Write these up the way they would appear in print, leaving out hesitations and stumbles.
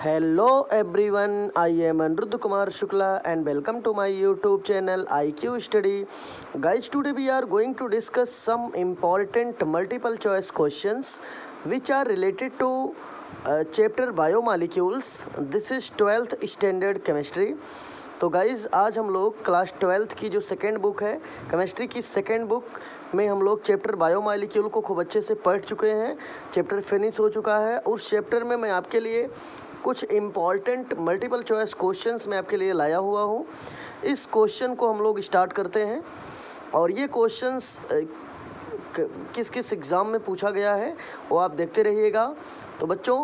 Hello everyone, I am Anirudh Kumar Shukla and welcome to my YouTube channel IQ Study. Guys, today we are going to discuss some important multiple choice questions which are related to chapter Biomolecules. This is 12th standard chemistry. तो guys आज हम लोग class 12th की जो second book है chemistry की second book में हम लोग चैप्टर बायोमॉलिक्यूल को खूब अच्छे से पढ़ चुके हैं। चैप्टर फिनिश हो चुका है। उस चैप्टर में मैं आपके लिए कुछ इम्पॉर्टेंट मल्टीपल चॉइस क्वेश्चंस मैं आपके लिए लाया हुआ हूँ। इस क्वेश्चन को हम लोग स्टार्ट करते हैं और ये क्वेश्चंस किस किस एग्ज़ाम में पूछा गया है वो आप देखते रहिएगा। तो बच्चों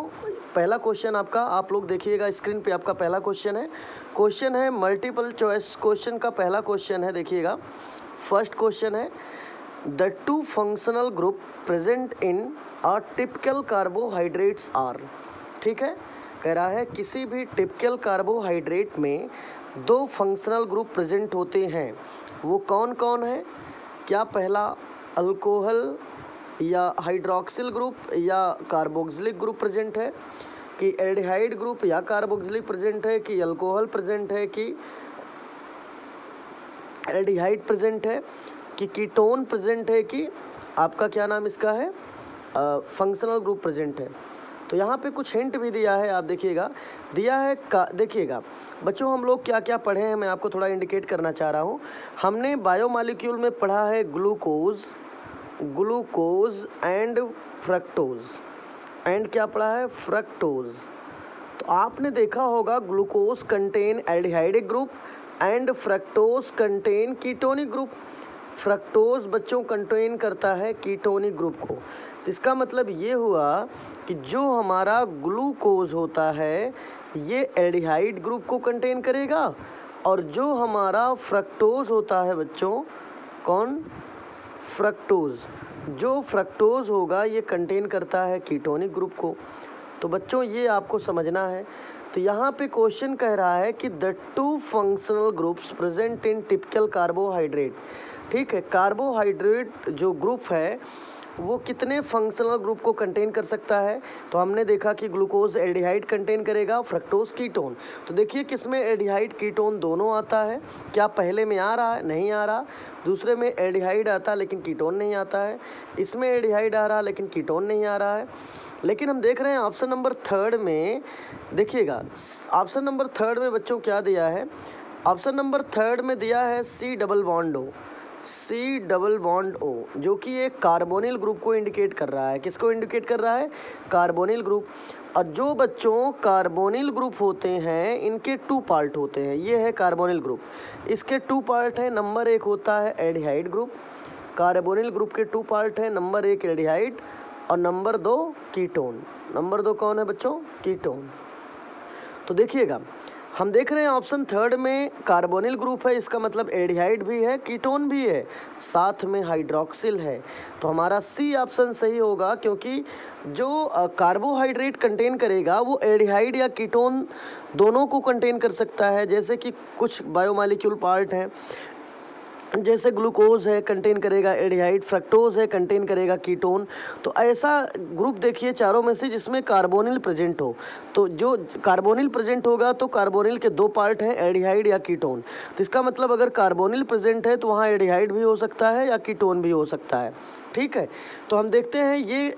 पहला क्वेश्चन आपका आप लोग देखिएगा स्क्रीन पे। आपका पहला क्वेश्चन है मल्टीपल चॉइस क्वेश्चन का पहला क्वेश्चन है। देखिएगा फर्स्ट क्वेश्चन है the two functional group present in a typical carbohydrates are. ठीक है, कह रहा है किसी भी टिपिकल कार्बोहाइड्रेट में दो फंक्शनल ग्रुप प्रेजेंट होते हैं, वो कौन कौन है? क्या पहला अल्कोहल या हाइड्रोक्सिल ग्रुप या कार्बोक्सिलिक ग्रुप प्रेजेंट है, कि एल्डिहाइड ग्रुप या कार्बोक्सिलिक प्रेजेंट है, कि अल्कोहल प्रेजेंट है, कि एल्डिहाइड प्रेजेंट है, कि कीटोन प्रेजेंट है, कि आपका क्या नाम इसका है फंक्शनल ग्रुप प्रेजेंट है। तो यहाँ पे कुछ हिंट भी दिया है, आप देखिएगा दिया है देखिएगा बच्चों हम लोग क्या क्या पढ़े हैं मैं आपको थोड़ा इंडिकेट करना चाह रहा हूँ। हमने बायोमॉलिक्यूल में पढ़ा है ग्लूकोज एंड फ्रक्टोज एंड क्या पढ़ा है फ्रक्टोज। तो आपने देखा होगा glucose contain aldehydic group and fructose contain ketonic group. Fructose बच्चों कंटेन करता है कीटोनिक ग्रुप को। तो इसका मतलब ये हुआ कि जो हमारा ग्लूकोज होता है ये एल्डिहाइड ग्रुप को कंटेन करेगा और जो हमारा फ्रक्टोज होता है बच्चों कौन फ्रक्टोज, जो फ्रक्टोज होगा ये कंटेन करता है कीटोनिक ग्रुप को। तो बच्चों ये आपको समझना है। तो यहाँ पे क्वेश्चन कह रहा है कि the two functional groups present in typical carbohydrate. ठीक है, कार्बोहाइड्रेट जो ग्रुप है वो कितने फंक्शनल ग्रुप को कंटेन कर सकता है? तो हमने देखा कि ग्लूकोज एल्डिहाइड कंटेन करेगा, फ्रक्टोज कीटोन। तो देखिए किसमें एल्डिहाइड कीटोन दोनों आता है। क्या पहले में आ रहा है? नहीं आ रहा। दूसरे में एल्डिहाइड आता है लेकिन कीटोन नहीं आता है। इसमें एल्डिहाइड आ रहा है लेकिन कीटोन नहीं आ रहा है। लेकिन हम देख रहे हैं ऑप्शन नंबर थर्ड में, देखिएगा ऑप्शन नंबर थर्ड में बच्चों क्या दिया है? ऑप्शन नंबर थर्ड में दिया है सी डबल बॉन्ड ओ, जो कि एक कार्बोनिल ग्रुप को इंडिकेट कर रहा है। किसको इंडिकेट कर रहा है? Carbonyl group. और जो बच्चों कार्बोनिल ग्रुप होते हैं इनके टू पार्ट होते हैं। ये है कार्बोनिल ग्रुप, इसके टू पार्ट हैं। नंबर एक होता है एल्डिहाइड ग्रुप। कार्बोनिल ग्रुप के टू पार्ट हैं, नंबर एक एल्डिहाइड और नंबर दो कीटोन। नंबर दो कौन है बच्चों? कीटोन। तो देखिएगा हम देख रहे हैं ऑप्शन थर्ड में कार्बोनिल ग्रुप है, इसका मतलब एल्डिहाइड भी है कीटोन भी है, साथ में हाइड्रोक्सिल है। तो हमारा सी ऑप्शन सही होगा, क्योंकि जो कार्बोहाइड्रेट कंटेन करेगा वो एल्डिहाइड या कीटोन दोनों को कंटेन कर सकता है। जैसे कि कुछ बायोमॉलिक्यूल पार्ट हैं, जैसे ग्लूकोज है कंटेन करेगा एल्डिहाइड, फ्रक्टोज है कंटेन करेगा कीटोन। तो ऐसा ग्रुप देखिए चारों में से जिसमें कार्बोनिल प्रेजेंट हो। तो जो कार्बोनिल प्रेजेंट होगा तो कार्बोनिल के दो पार्ट हैं, एल्डिहाइड या कीटोन। तो इसका मतलब अगर कार्बोनिल प्रेजेंट है तो वहाँ एल्डिहाइड भी हो सकता है या कीटोन भी हो सकता है। ठीक है, तो हम देखते हैं ये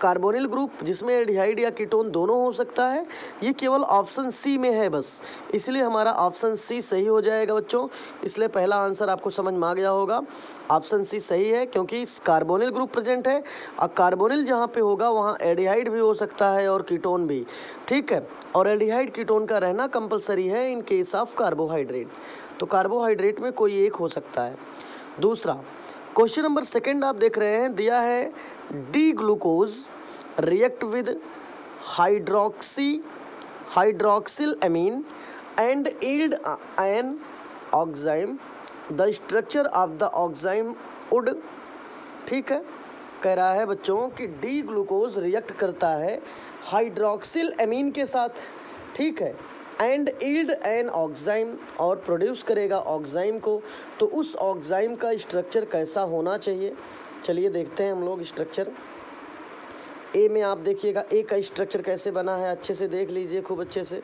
कार्बोनिल ग्रुप जिसमें एल्डिहाइड या कीटोन दोनों हो सकता है, ये केवल ऑप्शन सी में है बस, इसलिए हमारा ऑप्शन सी सही हो जाएगा बच्चों। इसलिए पहला आंसर आपको समझ में आ गया होगा, ऑप्शन सी सही है, क्योंकि कार्बोनिल ग्रुप प्रेजेंट है और कार्बोनिल जहाँ पे होगा वहाँ एल्डिहाइड भी हो सकता है और कीटोन भी। ठीक है, और एल्डिहाइड कीटोन का रहना कंपलसरी है इन केस ऑफ कार्बोहाइड्रेट। तो कार्बोहाइड्रेट में कोई एक हो सकता है। दूसरा क्वेश्चन नंबर सेकंड आप देख रहे हैं, दिया है D glucose react with hydroxyl amine and yield an oxime, the structure of the oxime would. ठीक है, कह रहा है बच्चों कि डी ग्लूकोज रिएक्ट करता है हाइड्रोक्सिल अमीन के साथ। ठीक है, एंड यील्ड एन ऑक्साइम और प्रोड्यूस करेगा ऑक्साइम को। तो उस ऑक्साइम का स्ट्रक्चर कैसा होना चाहिए? चलिए देखते हैं हम लोग स्ट्रक्चर। ए में आप देखिएगा ए का स्ट्रक्चर कैसे बना है, अच्छे से देख लीजिए, खूब अच्छे से।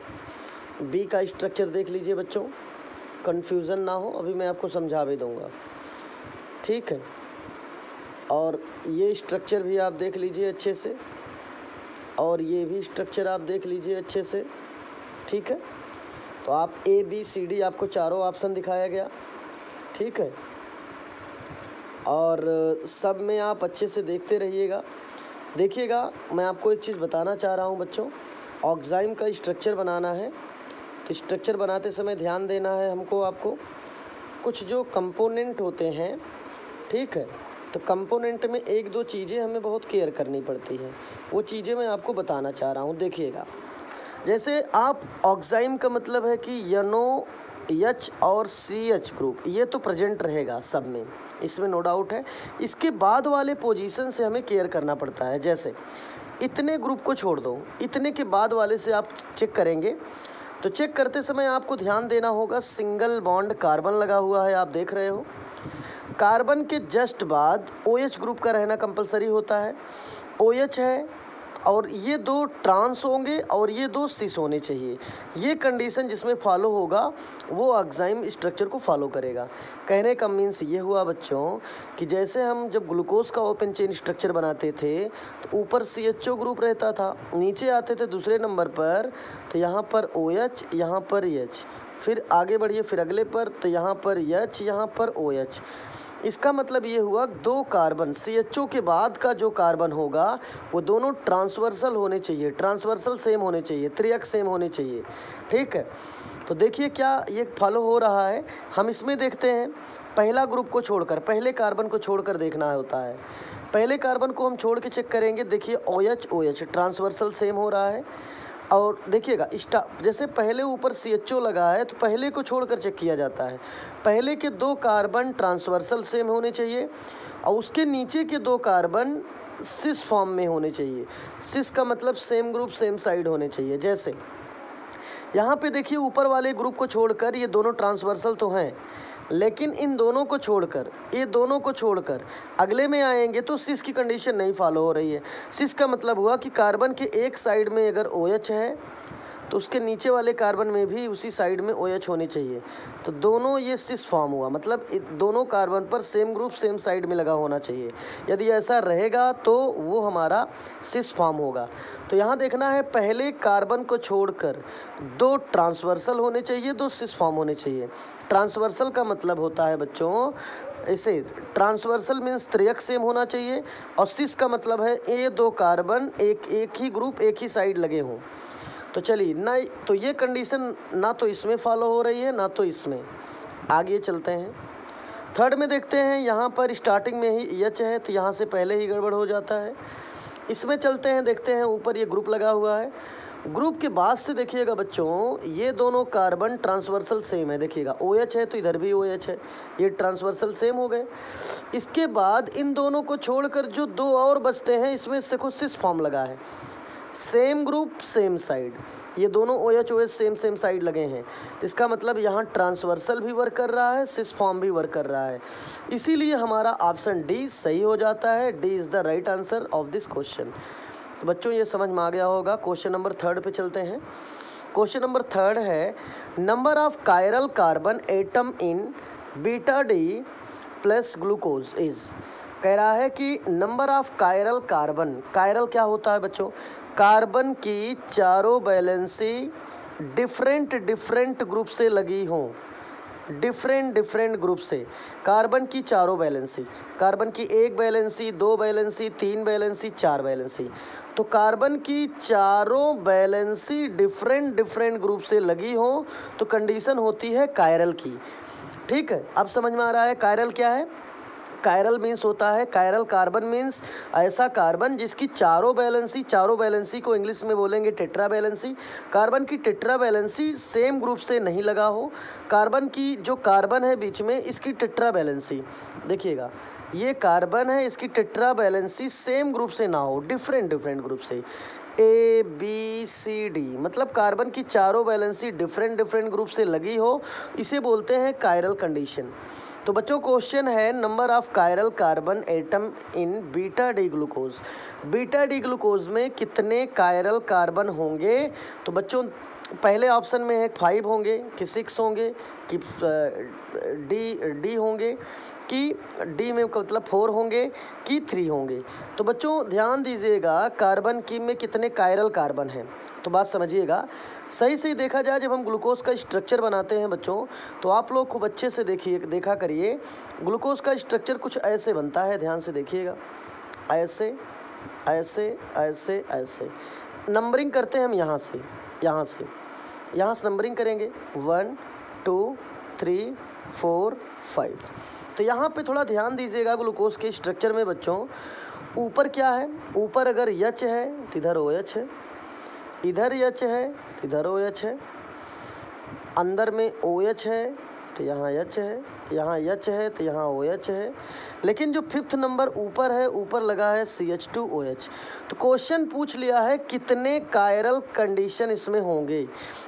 बी का स्ट्रक्चर देख लीजिए बच्चों, कन्फ्यूज़न ना हो, अभी मैं आपको समझा भी दूँगा, ठीक है। और ये स्ट्रक्चर भी आप देख लीजिए अच्छे से, और ये भी स्ट्रक्चर आप देख लीजिए अच्छे से, ठीक है। तो आप ए बी सी डी आपको चारों ऑप्शन दिखाया गया, ठीक है। और सब में आप अच्छे से देखते रहिएगा। देखिएगा, मैं आपको एक चीज़ बताना चाह रहा हूँ बच्चों, ऑक्साइम का स्ट्रक्चर बनाना है तो स्ट्रक्चर बनाते समय ध्यान देना है हमको, आपको कुछ जो कंपोनेंट होते हैं, ठीक है। तो कंपोनेंट में एक दो चीज़ें हमें बहुत केयर करनी पड़ती हैं, वो चीज़ें मैं आपको बताना चाह रहा हूँ। देखिएगा, जैसे आप ऑक्साइम का मतलब है कि यनो एच और सी एच ग्रुप, ये तो प्रेजेंट रहेगा सब में, इसमें नो डाउट है। इसके बाद वाले पोजीशन से हमें केयर करना पड़ता है। जैसे इतने ग्रुप को छोड़ दो, इतने के बाद वाले से आप चेक करेंगे तो चेक करते समय आपको ध्यान देना होगा, सिंगल बॉन्ड कार्बन लगा हुआ है, आप देख रहे हो। कार्बन के जस्ट बाद OH ग्रुप का रहना कंपलसरी होता है। OH है और ये दो ट्रांस होंगे और ये दो सिस होने चाहिए। ये कंडीशन जिसमें फॉलो होगा वो ऑक्साइम स्ट्रक्चर को फॉलो करेगा। कहने का मीन्स ये हुआ बच्चों कि जैसे हम जब ग्लूकोज का ओपन चेन स्ट्रक्चर बनाते थे तो ऊपर CHO ग्रुप रहता था, नीचे आते थे दूसरे नंबर पर तो यहाँ पर OH, यहाँ पर H, फिर आगे बढ़िए फिर अगले पर तो यहाँ पर H, यहाँ पर OH। इसका मतलब ये हुआ दो कार्बन CHO के बाद का जो कार्बन होगा वो दोनों ट्रांसवर्सल होने चाहिए, ट्रांसवर्सल सेम होने चाहिए, त्रिअक्ष सेम होने चाहिए, ठीक है। तो देखिए क्या ये फॉलो हो रहा है। हम इसमें देखते हैं पहला ग्रुप को छोड़कर, पहले कार्बन को छोड़कर देखना होता है। पहले कार्बन को हम छोड़ के चेक करेंगे, देखिए OH OH ट्रांसवर्सल सेम हो रहा है। और देखिएगा जैसे पहले ऊपर CHO लगा है तो पहले को छोड़कर चेक किया जाता है। पहले के दो कार्बन ट्रांसवर्सल सेम होने चाहिए और उसके नीचे के दो कार्बन सिस फॉर्म में होने चाहिए। सिस का मतलब सेम ग्रुप सेम साइड होने चाहिए। जैसे यहाँ पे देखिए ऊपर वाले ग्रुप को छोड़कर ये दोनों ट्रांसवर्सल तो हैं, लेकिन इन दोनों को छोड़कर, ये दोनों को छोड़कर अगले में आएंगे तो सिस की कंडीशन नहीं फॉलो हो रही है। सिस का मतलब हुआ कि कार्बन के एक साइड में अगर OH है तो उसके नीचे वाले कार्बन में भी उसी साइड में OH होनी चाहिए। तो दोनों ये सिस फॉर्म हुआ, मतलब दोनों कार्बन पर सेम ग्रुप सेम साइड में लगा होना चाहिए। यदि ऐसा रहेगा तो वो हमारा सिस फॉर्म होगा। तो यहाँ देखना है पहले कार्बन को छोड़कर दो ट्रांसवर्सल होने चाहिए, दो सिस फॉर्म होने चाहिए। ट्रांसवर्सल का मतलब होता है बच्चों, ऐसे ट्रांसवर्सल मीन्स त्रिअक्ष सेम होना चाहिए, और सिस का मतलब है ये दो कार्बन एक ही ग्रुप एक ही साइड लगे हों। तो चलिए ना, तो ये कंडीशन ना तो इसमें फॉलो हो रही है ना तो इसमें। आगे चलते हैं, थर्ड में देखते हैं। यहाँ पर स्टार्टिंग में ही H है तो यहाँ से पहले ही गड़बड़ हो जाता है। इसमें चलते हैं, देखते हैं ऊपर ये ग्रुप लगा हुआ है। ग्रुप के बाद से देखिएगा बच्चों ये दोनों कार्बन ट्रांसवर्सल सेम है। देखिएगा OH है तो इधर भी OH है, ये ट्रांसवर्सल सेम हो गए। इसके बाद इन दोनों को छोड़कर जो दो और बचते हैं इसमें देखो सिस फॉर्म लगा है, सेम ग्रुप सेम साइड। ये दोनों OH OH सेम साइड लगे हैं। इसका मतलब यहाँ ट्रांसवर्सल भी वर्क कर रहा है, सिस फॉर्म भी वर्क कर रहा है। इसीलिए हमारा ऑप्शन डी सही हो जाता है। D is the right answer of this question. बच्चों ये समझ में आ गया होगा। क्वेश्चन नंबर थर्ड पे चलते हैं। क्वेश्चन नंबर थर्ड है, number of chiral carbon atom in beta D plus glucose is. कह रहा है कि number of chiral carbon, chiral क्या होता है बच्चों, कार्बन की चारों वैलेंसी डिफरेंट ग्रुप से लगी हों, डिफरेंट ग्रुप से। कार्बन की चारों वैलेंसी, कार्बन की एक वैलेंसी, दो वैलेंसी, तीन वैलेंसी, चार वैलेंसी। तो कार्बन की चारों वैलेंसी डिफरेंट ग्रुप से लगी हो तो कंडीशन होती है कायरल की। ठीक है, अब समझ में आ रहा है कायरल क्या है। कायरल मीन्स होता है, कायरल कार्बन मीन्स ऐसा कार्बन जिसकी चारों वैलेंसी को इंग्लिश में बोलेंगे टेट्रा वैलेंसी। कार्बन की टेट्रा वैलेंसी सेम ग्रुप से नहीं लगा हो। कार्बन की जो कार्बन है बीच में इसकी टेट्रा वैलेंसी, देखिएगा ये कार्बन है, इसकी टेट्रा वैलेंसी सेम ग्रुप से ना हो, डिफरेंट ग्रुप से। A B C D मतलब कार्बन की चारों वैलेंसी डिफरेंट ग्रुप से लगी हो, इसे बोलते हैं कायरल कंडीशन। तो बच्चों क्वेश्चन है number of chiral carbon atom in beta D glucose. Beta D glucose में कितने कायरल कार्बन होंगे? तो बच्चों पहले ऑप्शन में है 5 होंगे कि 6 होंगे कि डी होंगे कि डी में मतलब 4 होंगे कि 3 होंगे। तो बच्चों ध्यान दीजिएगा कार्बन की में कितने कायरल कार्बन हैं, तो बात समझिएगा। सही से देखा जाए जब हम ग्लूकोज का स्ट्रक्चर बनाते हैं बच्चों, तो आप लोग खूब अच्छे से देखा करिए। ग्लूकोज का स्ट्रक्चर कुछ ऐसे बनता है, ध्यान से देखिएगा, ऐसे ऐसे ऐसे ऐसे। नंबरिंग करते हैं हम यहाँ से नंबरिंग करेंगे 1 2 3 4 5। तो यहाँ पे थोड़ा ध्यान दीजिएगा ग्लूकोज के स्ट्रक्चर में बच्चों। ऊपर क्या है? ऊपर अगर H है तो इधर OH है, इधर H है तो इधर OH है, अंदर में OH है तो यहाँ H है, यहाँ H है तो यहाँ OH है। लेकिन जो 5th नंबर ऊपर है, ऊपर लगा है CH2OH। तो क्वेश्चन पूछ लिया है कितने कायरल कंडीशन इसमें होंगे।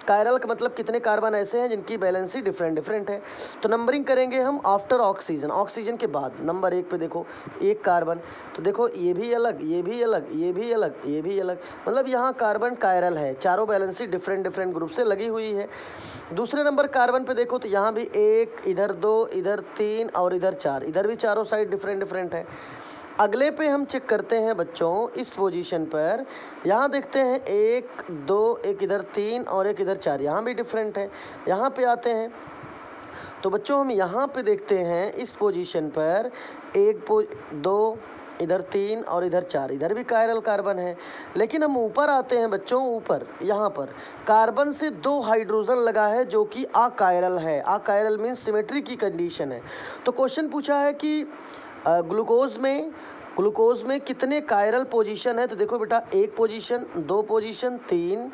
कायरल का मतलब कितने कार्बन ऐसे हैं जिनकी वैलेंसी डिफरेंट है। तो नंबरिंग करेंगे हम आफ्टर ऑक्सीजन, ऑक्सीजन के बाद। नंबर 1 पे देखो 1 कार्बन, तो देखो ये भी अलग, ये भी अलग, ये भी अलग, ये भी अलग, मतलब यहाँ कार्बन कायरल है, चारों वैलेंसी डिफरेंट ग्रुप से लगी हुई है। दूसरे नंबर कार्बन पे देखो तो यहाँ भी 1, इधर 2, इधर 3 और इधर 4, इधर भी चारों साइड डिफरेंट है। अगले पे हम चेक करते हैं बच्चों इस पोजीशन पर, यहाँ देखते हैं 1 2, एक इधर 3 और एक इधर 4, यहाँ भी डिफरेंट है। यहाँ पे आते हैं तो बच्चों हम यहाँ पे देखते हैं इस पोजीशन पर 1 2, इधर 3 और इधर 4, इधर भी कायरल कार्बन है। लेकिन हम ऊपर आते हैं बच्चों, ऊपर यहाँ पर कार्बन से 2 हाइड्रोजन लगा है जो कि अकायरल है। अकायरल मीन्स सिमेट्री की कंडीशन है। तो क्वेश्चन पूछा है कि ग्लूकोज में कितने कायरल पोजीशन है? तो देखो बेटा 1 पोजीशन, 2 पोजीशन, 3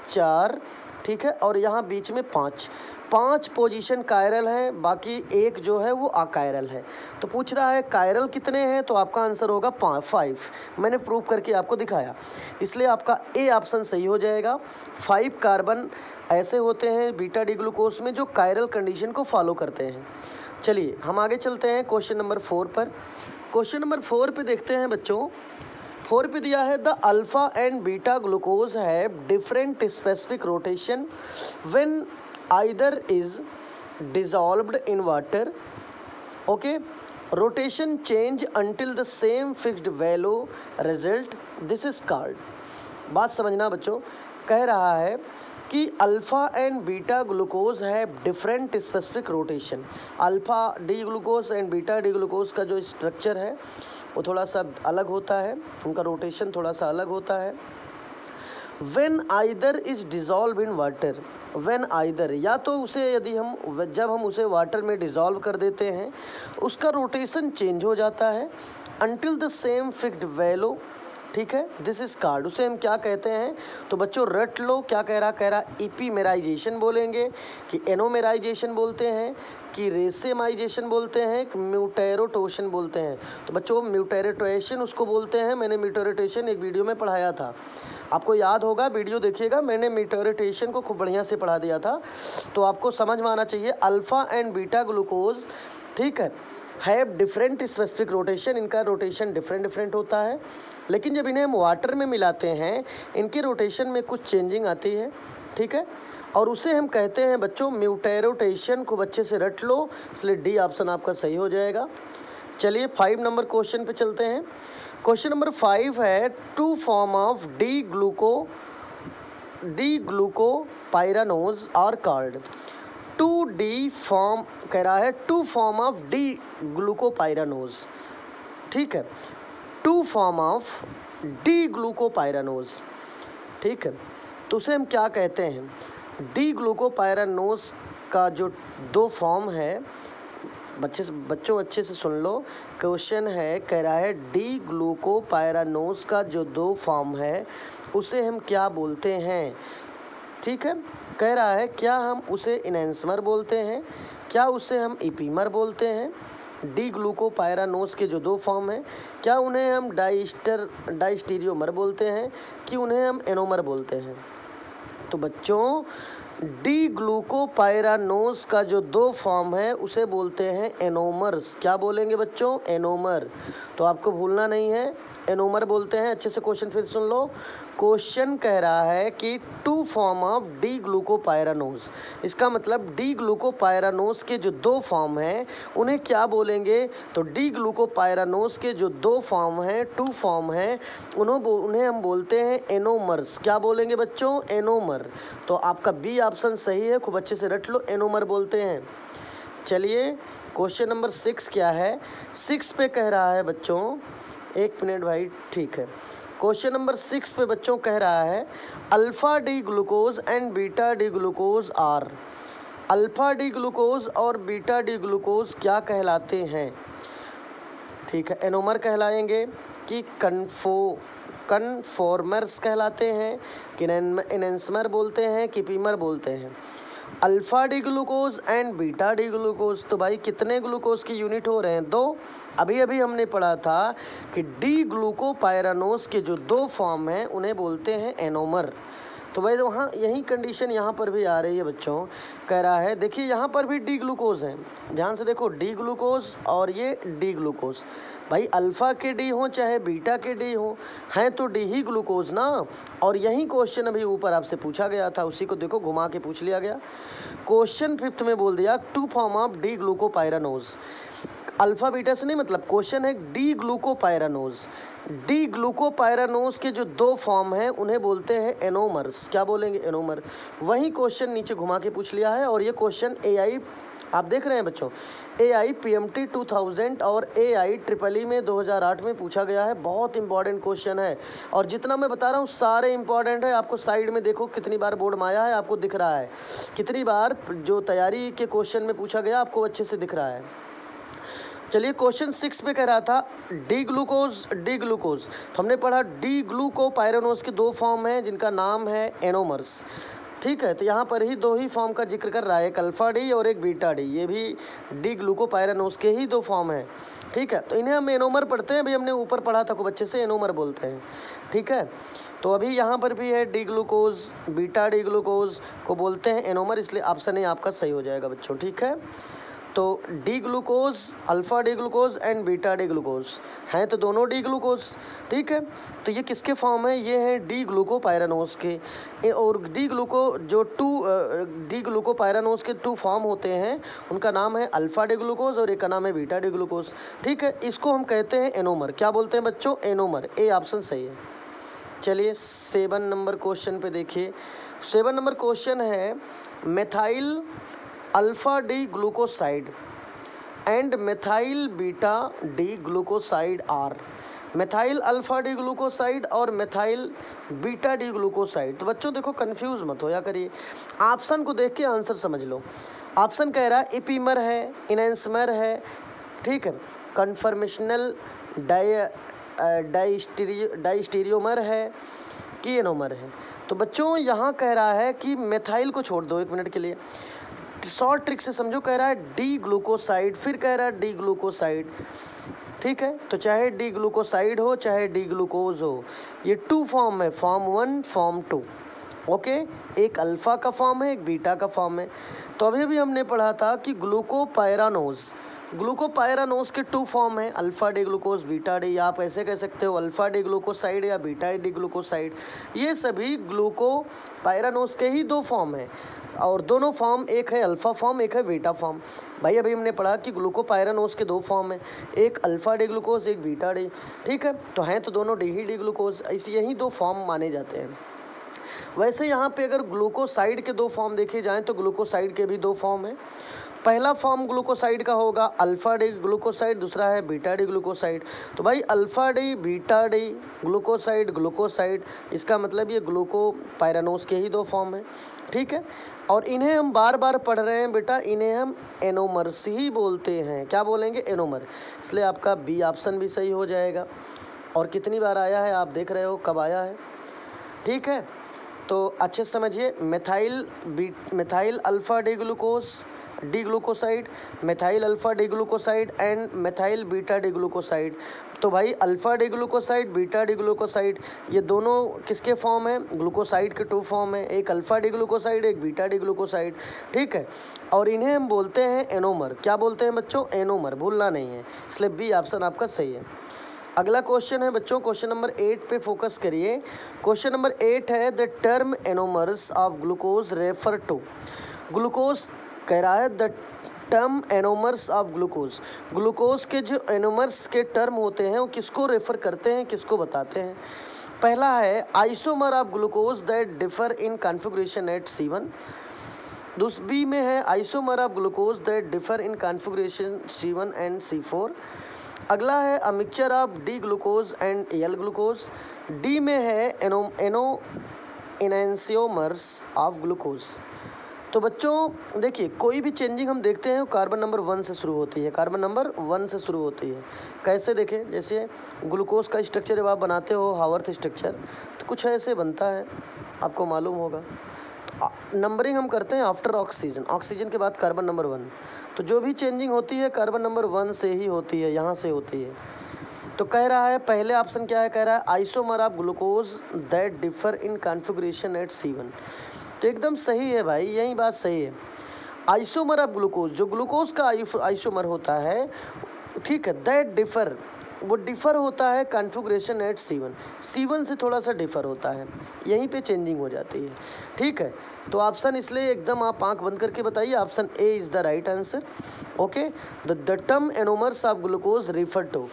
4, ठीक है, और यहाँ बीच में 5 पोजीशन कायरल हैं, बाकी 1 जो है वो अकायरल है। तो पूछ रहा है कायरल कितने हैं, तो आपका आंसर होगा 5। मैंने प्रूव करके आपको दिखाया, इसलिए आपका ए ऑप्शन सही हो जाएगा। 5 कार्बन ऐसे होते हैं बीटा डी ग्लूकोज में जो कायरल कंडीशन को फॉलो करते हैं। चलिए हम आगे चलते हैं क्वेश्चन नंबर 4 पर। क्वेश्चन नंबर 4 पे देखते हैं बच्चों। 4 पे दिया है the alpha and beta glucose have different specific rotation when either is dissolved in water. Okay, rotation change until the same fixed value result, this is called. बात समझना बच्चों, कह रहा है कि अल्फ़ा एंड बीटा ग्लूकोज है different specific rotation. Alpha D glucose and beta D glucose का जो स्ट्रक्चर है वो थोड़ा सा अलग होता है, उनका रोटेशन थोड़ा सा अलग होता है। When either is dissolve in water, when either या तो उसे यदि हम जब हम उसे वाटर में डिज़ोल्व कर देते हैं उसका रोटेशन चेंज हो जाता है until the same fixed value, ठीक है, दिस इज कॉल्ड। उसे हम क्या कहते हैं? तो बच्चों रट लो, क्या कह रहा इपीमेराइजेशन बोलेंगे कि एनोमेराइजेशन बोलते हैं कि रेसेमाइजेशन बोलते हैं कि म्यूटेरोटेशन बोलते हैं। तो बच्चों म्यूटेरोटेशन उसको बोलते हैं, मैंने म्यूटेरोटेशन एक वीडियो में पढ़ाया था, आपको याद होगा, वीडियो देखिएगा, मैंने म्यूटेरोटेशन को खूब बढ़िया से पढ़ा दिया था, तो आपको समझ में आना चाहिए। अल्फ़ा एंड बीटा ग्लूकोज, ठीक है, हैव डिफरेंट स्पेसिफिक रोटेशन, इनका रोटेशन डिफरेंट होता है। लेकिन जब इन्हें हम वाटर में मिलाते हैं इनके रोटेशन में कुछ चेंजिंग आती है, ठीक है, और उसे हम कहते हैं बच्चों म्यूटेरोटेशन। खूब अच्छे से रट लो, इसलिए डी ऑप्शन आपका सही हो जाएगा। चलिए 5 नंबर क्वेश्चन पे चलते हैं। क्वेश्चन नंबर 5 है 2 form of D glucopyranose are called. 2D form कह रहा है, 2 फॉर्म ऑफ डी ग्लूकोपाइरानोज, ठीक है, 2 फॉर्म ऑफ डी ग्लूकोपाइरानोज, ठीक है। तो उसे हम क्या कहते हैं? डी ग्लूकोपाइरानोज का जो 2 फॉर्म है, बच्चों अच्छे से सुन लो, क्वेश्चन है, कह रहा है डी ग्लूकोपाइरानोज का जो 2 फॉर्म है उसे हम क्या बोलते हैं, ठीक है। कह रहा है क्या हम उसे इनहेंसमर बोलते हैं, क्या उसे हम इपीमर बोलते हैं। डी ग्लूकोपाइरानोज के जो 2 फॉर्म हैं, क्या उन्हें हम डाइस्टीरियोमर बोलते हैं कि उन्हें हम एनोमर बोलते हैं। तो बच्चों डी ग्लूकोपाइरानोज का जो 2 फॉर्म है उसे बोलते हैं एनोमर्स। क्या बोलेंगे बच्चों? एनोमर। तो आपको भूलना नहीं है, एनोमर बोलते हैं। अच्छे से क्वेश्चन फिर सुन लो। क्वेश्चन कह रहा है कि 2 फॉर्म ऑफ डी ग्लूकोपाइरानोज, इसका मतलब डी ग्लूकोपाइरानोज के जो 2 फॉर्म हैं उन्हें क्या बोलेंगे? तो डी ग्लूकोपाइरानोज के जो 2 फॉर्म हैं, 2 फॉर्म हैं, उन्हें हम बोलते हैं एनोमर्स। क्या बोलेंगे बच्चों? एनोमर। तो आपका बी ऑप्शन सही है, खूब अच्छे से रट लो, एनोमर बोलते हैं। चलिए क्वेश्चन नंबर 6 क्या है? 6 पे कह रहा है बच्चों, 1 मिनट भाई, ठीक है। क्वेश्चन नंबर 6 पे बच्चों कह रहा है alpha D glucose and beta D glucose are. Alpha D glucose और बीटा डी ग्लूकोज क्या कहलाते हैं? ठीक है, एनोमर कहलाएंगे कि कन्फॉर्मर्स कहलाते हैं कि एनेंसमर बोलते हैं कि पीमर बोलते हैं। Alpha D glucose and beta D glucose, तो भाई कितने ग्लूकोज की यूनिट हो रहे हैं? 2। अभी अभी हमने पढ़ा था कि डी ग्लूकोपाइरानोज के जो 2 फॉर्म हैं उन्हें बोलते हैं एनोमर। तो भाई वहाँ यही कंडीशन यहाँ पर भी आ रही है बच्चों। कह रहा है, देखिए यहाँ पर भी डी ग्लूकोज हैं, ध्यान से देखो, डी ग्लूकोज और ये डी ग्लूकोज। भाई अल्फ़ा के डी हो चाहे बीटा के डी हो, हैं तो डी ही ग्लूकोज ना। और यही क्वेश्चन अभी ऊपर आपसे पूछा गया था, उसी को देखो घुमा के पूछ लिया गया। क्वेश्चन 5th में बोल दिया 2 form of D glucopyranose. Alpha beta से नहीं मतलब, क्वेश्चन है डी ग्लूकोपाइरानोज। डी ग्लूकोपाइरानोज के जो 2 फॉर्म हैं उन्हें बोलते हैं एनोमर्स। क्या बोलेंगे? एनोमर। वही क्वेश्चन नीचे घुमा के पूछ लिया है। और ये क्वेश्चन AI आप देख रहे हैं बच्चों, AI PMT 2000 और AI EEE में 2008 में पूछा गया है। बहुत इंपॉर्टेंट क्वेश्चन है और जितना मैं बता रहा हूँ सारे इंपॉर्टेंट है। आपको साइड में देखो कितनी बार बोर्ड में आया है, आपको दिख रहा है कितनी बार जो तैयारी के क्वेश्चन में पूछा गया आपको अच्छे से दिख रहा है। चलिए क्वेश्चन 6 पे कह रहा था डी ग्लूकोज डी ग्लूकोज, तो हमने पढ़ा डी ग्लूकोपाइरानोज के 2 फॉर्म हैं जिनका नाम है एनोमर्स। ठीक है, तो यहाँ पर ही 2 ही फॉर्म का जिक्र कर रहा है, एक अल्फ़ा डी और एक बीटा डी। ये भी डी ग्लूकोपाइरानोज के ही 2 फॉर्म हैं। ठीक है, तो इन्हें हम एनोमर पढ़ते हैं। अभी हमने ऊपर पढ़ा था खूब अच्छे से, एनोमर बोलते हैं। ठीक है, तो अभी यहाँ पर भी है D glucose beta D glucose को बोलते हैं एनोमर, इसलिए ऑप्शन ए आपका सही हो जाएगा बच्चों। ठीक है, तो D glucose, alpha D glucose and beta D glucose हैं तो दोनों डी ग्लूकोज। ठीक है, तो ये किसके फॉर्म है? ये हैं डी ग्लूकोपाइरानोज के। और डी ग्लूकोपाइरानोज के 2 फॉर्म होते हैं, उनका नाम है अल्फ़ा डी ग्लूकोज और एक का नाम है बीटा डी ग्लूकोज। ठीक है, इसको हम कहते हैं एनोमर। क्या बोलते हैं बच्चों? एनोमर। ए ऑप्शन सही है। चलिए 7 नंबर क्वेश्चन पे देखिए। 7 नंबर क्वेश्चन है methyl alpha D glucoside and methyl beta D glucoside are. Methyl alpha D glucoside और मेथाइल बीटा डी ग्लूकोसाइड। तो बच्चों देखो कंफ्यूज मत होया करिए, ऑप्शन को देख के आंसर समझ लो। ऑप्शन कह रहा है इपीमर है, इनेंसमर है, ठीक है, कन्फर्मेशनल डाइस्टीरियोमर है कि एनोमर है। तो बच्चों यहाँ कह रहा है कि मेथाइल को छोड़ दो 1 मिनट के लिए, शॉर्ट ट्रिक से समझो। कह रहा है डी ग्लूकोसाइड, फिर कह रहा है डी ग्लूकोसाइड। ठीक है, तो चाहे डी ग्लूकोसाइड हो चाहे डी ग्लूकोज हो, ये 2 फॉर्म है, फॉर्म 1 फॉर्म 2। ओके, एक अल्फ़ा का फॉर्म है, एक बीटा का फॉर्म है। तो अभी भी हमने पढ़ा था कि ग्लूकोपाइरानोज के 2 फॉर्म हैं, alpha D glucose beta D, या आप ऐसे कह सकते हो अल्फ़ा डी ग्लूकोसाइड या बीटा डी ग्लूकोसाइड। ये सभी ग्लूकोपाइरानोज के ही 2 फॉर्म हैं और दोनों फॉर्म, एक है अल्फ़ा फॉर्म एक है बीटा फॉर्म। भाई अभी हमने पढ़ा कि ग्लूकोपाइरानोज के 2 फॉर्म हैं, एक अल्फ़ा डी ग्लूकोज एक बीटा डी। ठीक है, तो हैं तो दोनों डी ही डी ग्लूकोज, ऐसे यही 2 फॉर्म माने जाते हैं। वैसे यहाँ पे अगर ग्लूकोसाइड के 2 फॉर्म देखे जाएँ तो ग्लूकोसाइड के भी 2 फॉर्म हैं। पहला फॉर्म ग्लूकोसाइड का होगा अल्फ़ा डी ग्लूकोसाइड, दूसरा है बीटा डी ग्लूकोसाइड। तो भाई alpha D beta D glucoside, इसका मतलब ये ग्लूकोपाइरानोज के ही 2 फॉर्म हैं। ठीक है, और इन्हें हम बार बार पढ़ रहे हैं बेटा, इन्हें हम एनोमर्स ही बोलते हैं। क्या बोलेंगे? एनोमर। इसलिए आपका बी ऑप्शन भी सही हो जाएगा। और कितनी बार आया है आप देख रहे हो, कब आया है। ठीक है, तो अच्छे से समझिए, methyl alpha D glucoside, methyl alpha D glucoside and methyl beta D glucoside, तो भाई alpha D glucoside, beta D glucoside, ये दोनों किसके फॉर्म है? ग्लूकोसाइड के 2 फॉर्म है, एक अल्फ़ा डी ग्लूकोसाइड, एक बीटा डी ग्लूकोसाइड, ठीक है। और इन्हें हम बोलते हैं एनोमर। क्या बोलते हैं बच्चों? एनोमर, भूलना नहीं है, इसलिए बी ऑप्शन आपका सही है। अगला क्वेश्चन है बच्चों, क्वेश्चन नंबर 8 पे फोकस करिए। क्वेश्चन नंबर 8 है the term anomers of glucose refer to. Glucose कह रहा है the term anomers of glucose, glucose के जो एनोमर्स के टर्म होते हैं वो किसको रेफर करते हैं, किसको बताते हैं? पहला है isomer of glucose that differ in configuration at C1। B में है isomer of glucose that differ in configuration C1 and C4। अगला है a mixture of D glucose and L glucose. D में है एनोसियोमर्स ऑफ ग्लूकोज। तो बच्चों देखिए, कोई भी चेंजिंग हम देखते हैं कार्बन नंबर 1 से शुरू होती है, कार्बन नंबर 1 से शुरू होती है। कैसे देखें? जैसे ग्लूकोज का स्ट्रक्चर जब आप बनाते हो हावर्थ स्ट्रक्चर, तो कुछ ऐसे बनता है, आपको मालूम होगा। तो नंबरिंग हम करते हैं आफ्टर ऑक्सीजन, ऑक्सीजन के बाद कार्बन नंबर 1। तो जो भी चेंजिंग होती है कार्बन नंबर 1 से ही होती है, यहाँ से होती है। तो कह रहा है पहले ऑप्शन क्या है? कह रहा है isomer of glucose that differ in configuration at C1। तो एकदम सही है भाई, यही बात सही है। आइसोमर ऑफ ग्लूकोज, जो ग्लूकोज का आइसोमर होता है, ठीक है, दैट डिफर, वो डिफ़र होता है कॉन्फ़िगरेशन एट C1 से थोड़ा सा डिफ़र होता है, यहीं पे चेंजिंग हो जाती है, ठीक है। तो ऑप्शन इसलिए एकदम आप आंख बंद करके बताइए, option A is the right answer. Okay, the term anomers of glucose refer to,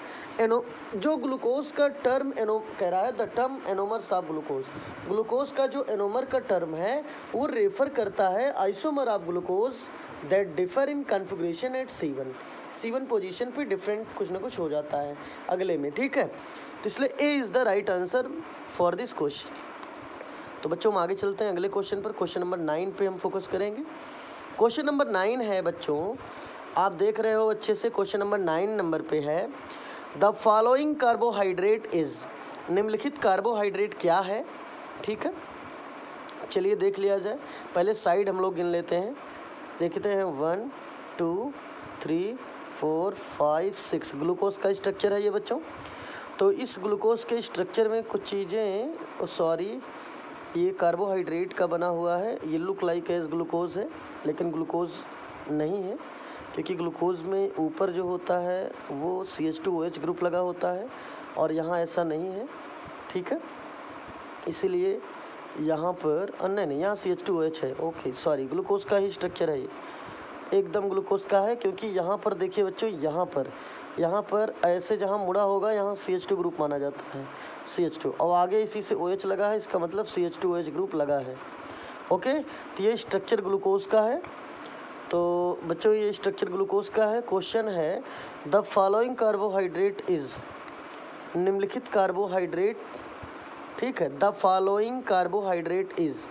जो ग्लूकोज का टर्म कह रहा है the term anomers of glucose, glucose का जो एनोमर का टर्म है वो रेफर करता है isomer of glucose that differ in configuration at C1 position पे डिफरेंट कुछ ना कुछ हो जाता है अगले में, ठीक है। तो इसलिए ए is the right answer for this question. तो बच्चों हम आगे चलते हैं अगले क्वेश्चन पर। क्वेश्चन नंबर 9 पे हम फोकस करेंगे। क्वेश्चन नंबर 9 है बच्चों, आप देख रहे हो अच्छे से, क्वेश्चन नंबर 9 नंबर पे है द फॉलोइंग कार्बोहाइड्रेट इज़, निम्नलिखित कार्बोहाइड्रेट क्या है, ठीक है। चलिए देख लिया जाए, पहले साइड हम लोग गिन लेते हैं, देखते हैं 1 2 3 4 5 6 ग्लूकोज का स्ट्रक्चर है ये बच्चों। तो इस ग्लूकोज के स्ट्रक्चर में कुछ चीज़ें, सॉरी ये कार्बोहाइड्रेट का बना हुआ है, ये लुक लाइक एज ग्लूकोज है लेकिन ग्लूकोज नहीं है, क्योंकि ग्लूकोज में ऊपर जो होता है वो CH2OH ग्रुप लगा होता है और यहाँ ऐसा नहीं है, ठीक है। इसीलिए यहाँ पर नहीं, यहाँ CH2OH है, ओके सॉरी, ग्लूकोज का ही स्ट्रक्चर है ये, एकदम ग्लूकोज का है। क्योंकि यहाँ पर देखिए बच्चों, यहाँ पर ऐसे जहाँ मुड़ा होगा यहाँ CH2 ग्रुप माना जाता है, CH2, और आगे इसी से OH लगा है, इसका मतलब CH2OH ग्रुप लगा है, ओके। तो ये स्ट्रक्चर ग्लूकोज का है। तो बच्चों ये स्ट्रक्चर ग्लूकोज का है। क्वेश्चन है द फॉलोइंग कार्बोहाइड्रेट इज़, निम्नलिखित कार्बोहाइड्रेट, ठीक है, द फॉलोइंग कार्बोहाइड्रेट इज़,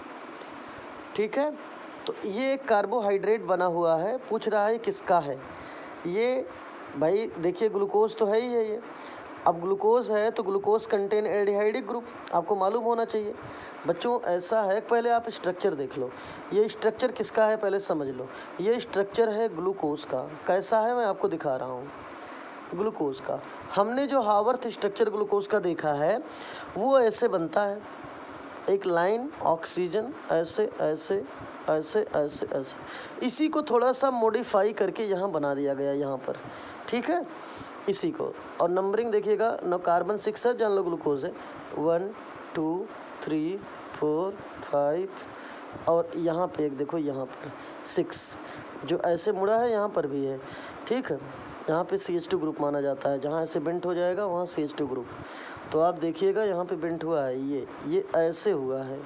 ठीक है। तो ये एक कार्बोहाइड्रेट बना हुआ है, पूछ रहा है किसका है ये। भाई देखिए ग्लूकोज तो है ही है ये, अब ग्लूकोज है तो ग्लूकोज कंटेन एल्डिहाइडिक ग्रुप, आपको मालूम होना चाहिए बच्चों। ऐसा है, पहले आप स्ट्रक्चर देख लो, ये स्ट्रक्चर किसका है पहले समझ लो। ये स्ट्रक्चर है ग्लूकोज का, कैसा है मैं आपको दिखा रहा हूँ, ग्लूकोज का। हमने जो हावर्थ स्ट्रक्चर ग्लूकोज का देखा है वो ऐसे बनता है, एक लाइन ऑक्सीजन ऐसे ऐसे ऐसे ऐसे ऐसे, इसी को थोड़ा सा मॉडिफाई करके यहाँ बना दिया गया यहाँ पर, ठीक है, इसी को। और नंबरिंग देखिएगा, न कार्बन 6 है, जान लो ग्लूकोज है, 1 2 3 4 5, और यहाँ पे एक देखो, यहाँ पर 6 जो ऐसे मुड़ा है यहाँ पर भी है, ठीक है। यहाँ पे CH2 ग्रुप माना जाता है, जहाँ ऐसे बेंट हो जाएगा वहाँ CH2 ग्रुप। तो आप देखिएगा यहाँ पे बेंट हुआ है, ये ऐसे हुआ है,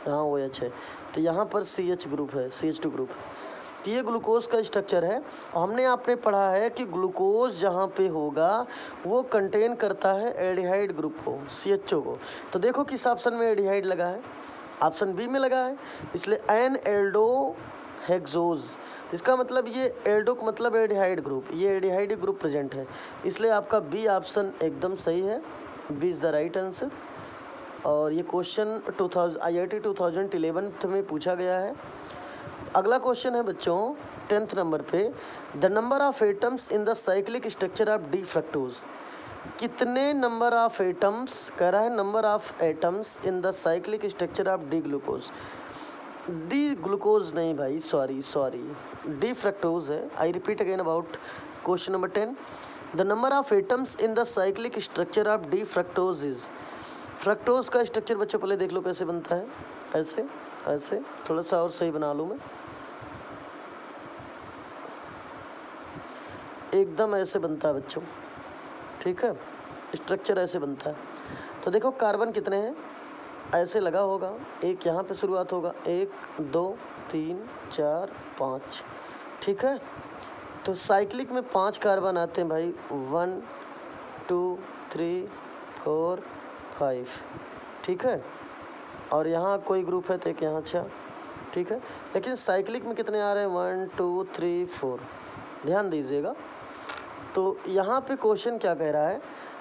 यहाँ OH है, तो यहाँ पर CH ग्रुप है, CH2 ग्रुप। तो ये ग्लूकोज का स्ट्रक्चर है। हमने आपने पढ़ा है कि ग्लूकोज जहाँ पे होगा वो कंटेन करता है एल्डिहाइड ग्रुप को, CHO को। तो देखो किस ऑप्शन में एल्डिहाइड लगा है, ऑप्शन बी में लगा है, इसलिए एन एल्डोहेक्सोज, इसका मतलब ये एल्डो का मतलब एल्डिहाइड ग्रुप, ये एल्डिहाइड ग्रुप प्रेजेंट है, इसलिए आपका बी ऑप्शन एकदम सही है, B is the right answer. और ये क्वेश्चन IIT 2011 में पूछा गया है। अगला क्वेश्चन है बच्चों 10th नंबर पे, the number of atoms in the cyclic structure of D fructose, कितने नंबर ऑफ एटम्स, कह रहा है number of atoms in the cyclic structure of D glucose. D glucose नहीं भाई, सॉरी डी फ्रक्टोज है। I repeat again about question number 10, the number of atoms in the cyclic structure of D fructose is. Fructose का structure बच्चों पहले देख लो कैसे बनता है, ऐसे ऐसे, थोड़ा सा और सही बना लूँ मैं, एकदम ऐसे बनता है बच्चों, ठीक है, स्ट्रक्चर ऐसे बनता है। तो देखो कार्बन कितने हैं, ऐसे लगा होगा, एक यहाँ पे शुरुआत होगा, 1 2 3 4 5, ठीक है। तो साइक्लिक में 5 कार्बन आते हैं भाई, 1 2 3 4 5, ठीक है। और यहाँ कोई ग्रुप है तो एक यहाँ 6, ठीक है। लेकिन साइक्लिक में कितने आ रहे हैं, 1 2 3 4, ध्यान दीजिएगा। तो यहाँ पे क्वेश्चन क्या कह रहा है,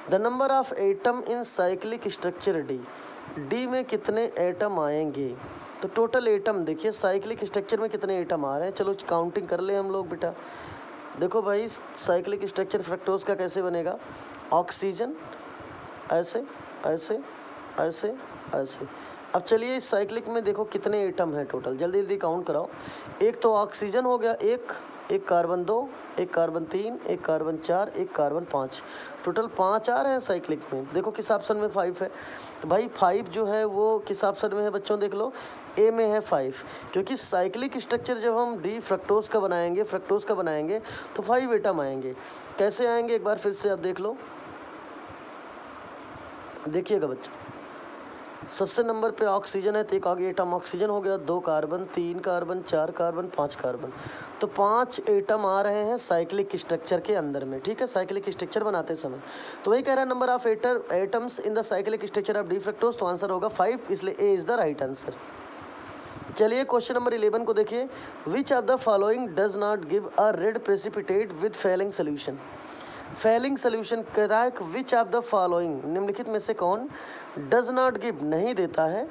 the number of atom in cyclic structure D, D में कितने एटम आएंगे। तो टोटल एटम देखिए साइक्लिक स्ट्रक्चर में कितने एटम आ रहे हैं, चलो काउंटिंग कर ले हम लोग बेटा। देखो भाई साइक्लिक स्ट्रक्चर फ्रक्टोज का कैसे बनेगा, ऑक्सीजन ऐसे ऐसे ऐसे ऐसे। अब चलिए इस साइक्लिक में देखो कितने एटम हैं टोटल, जल्दी जल्दी काउंट कराओ। एक तो ऑक्सीजन हो गया, एक कार्बन 2, एक कार्बन 3, एक कार्बन 4, एक कार्बन 5, टोटल 5 आ रहे हैं साइक्लिक में। देखो किस ऑप्शन में 5 है, तो भाई 5 जो है वो किस ऑप्शन में है बच्चों, देख लो ए में है 5, क्योंकि साइक्लिक स्ट्रक्चर जब हम डी फ्रक्टोज का बनाएंगे तो 5 एटम आएंगे। कैसे आएंगे एक बार फिर से आप देख लो, देखिएगा बच्चों। सबसे नंबर पे ऑक्सीजन है तो एक आगे एटम ऑक्सीजन हो गया, 2 कार्बन 3 कार्बन 4 कार्बन 5 कार्बन, तो 5 एटम आ रहे हैं साइक्लिक स्ट्रक्चर के अंदर में, ठीक है, साइक्लिक स्ट्रक्चर बनाते समय। तो वही कह रहा है number of atoms in the cyclic structure of D fructose, तो आंसर होगा 5, इसलिए A is the right answer. चलिए क्वेश्चन नंबर 11 को देखिए, which of the following does not give a red precipitate with Fehling solution. Fehling solution कह रहा है कि विच ऑफ द फॉलोइंग, निम्नलिखित में से कौन डज नॉट गिव नहीं देता है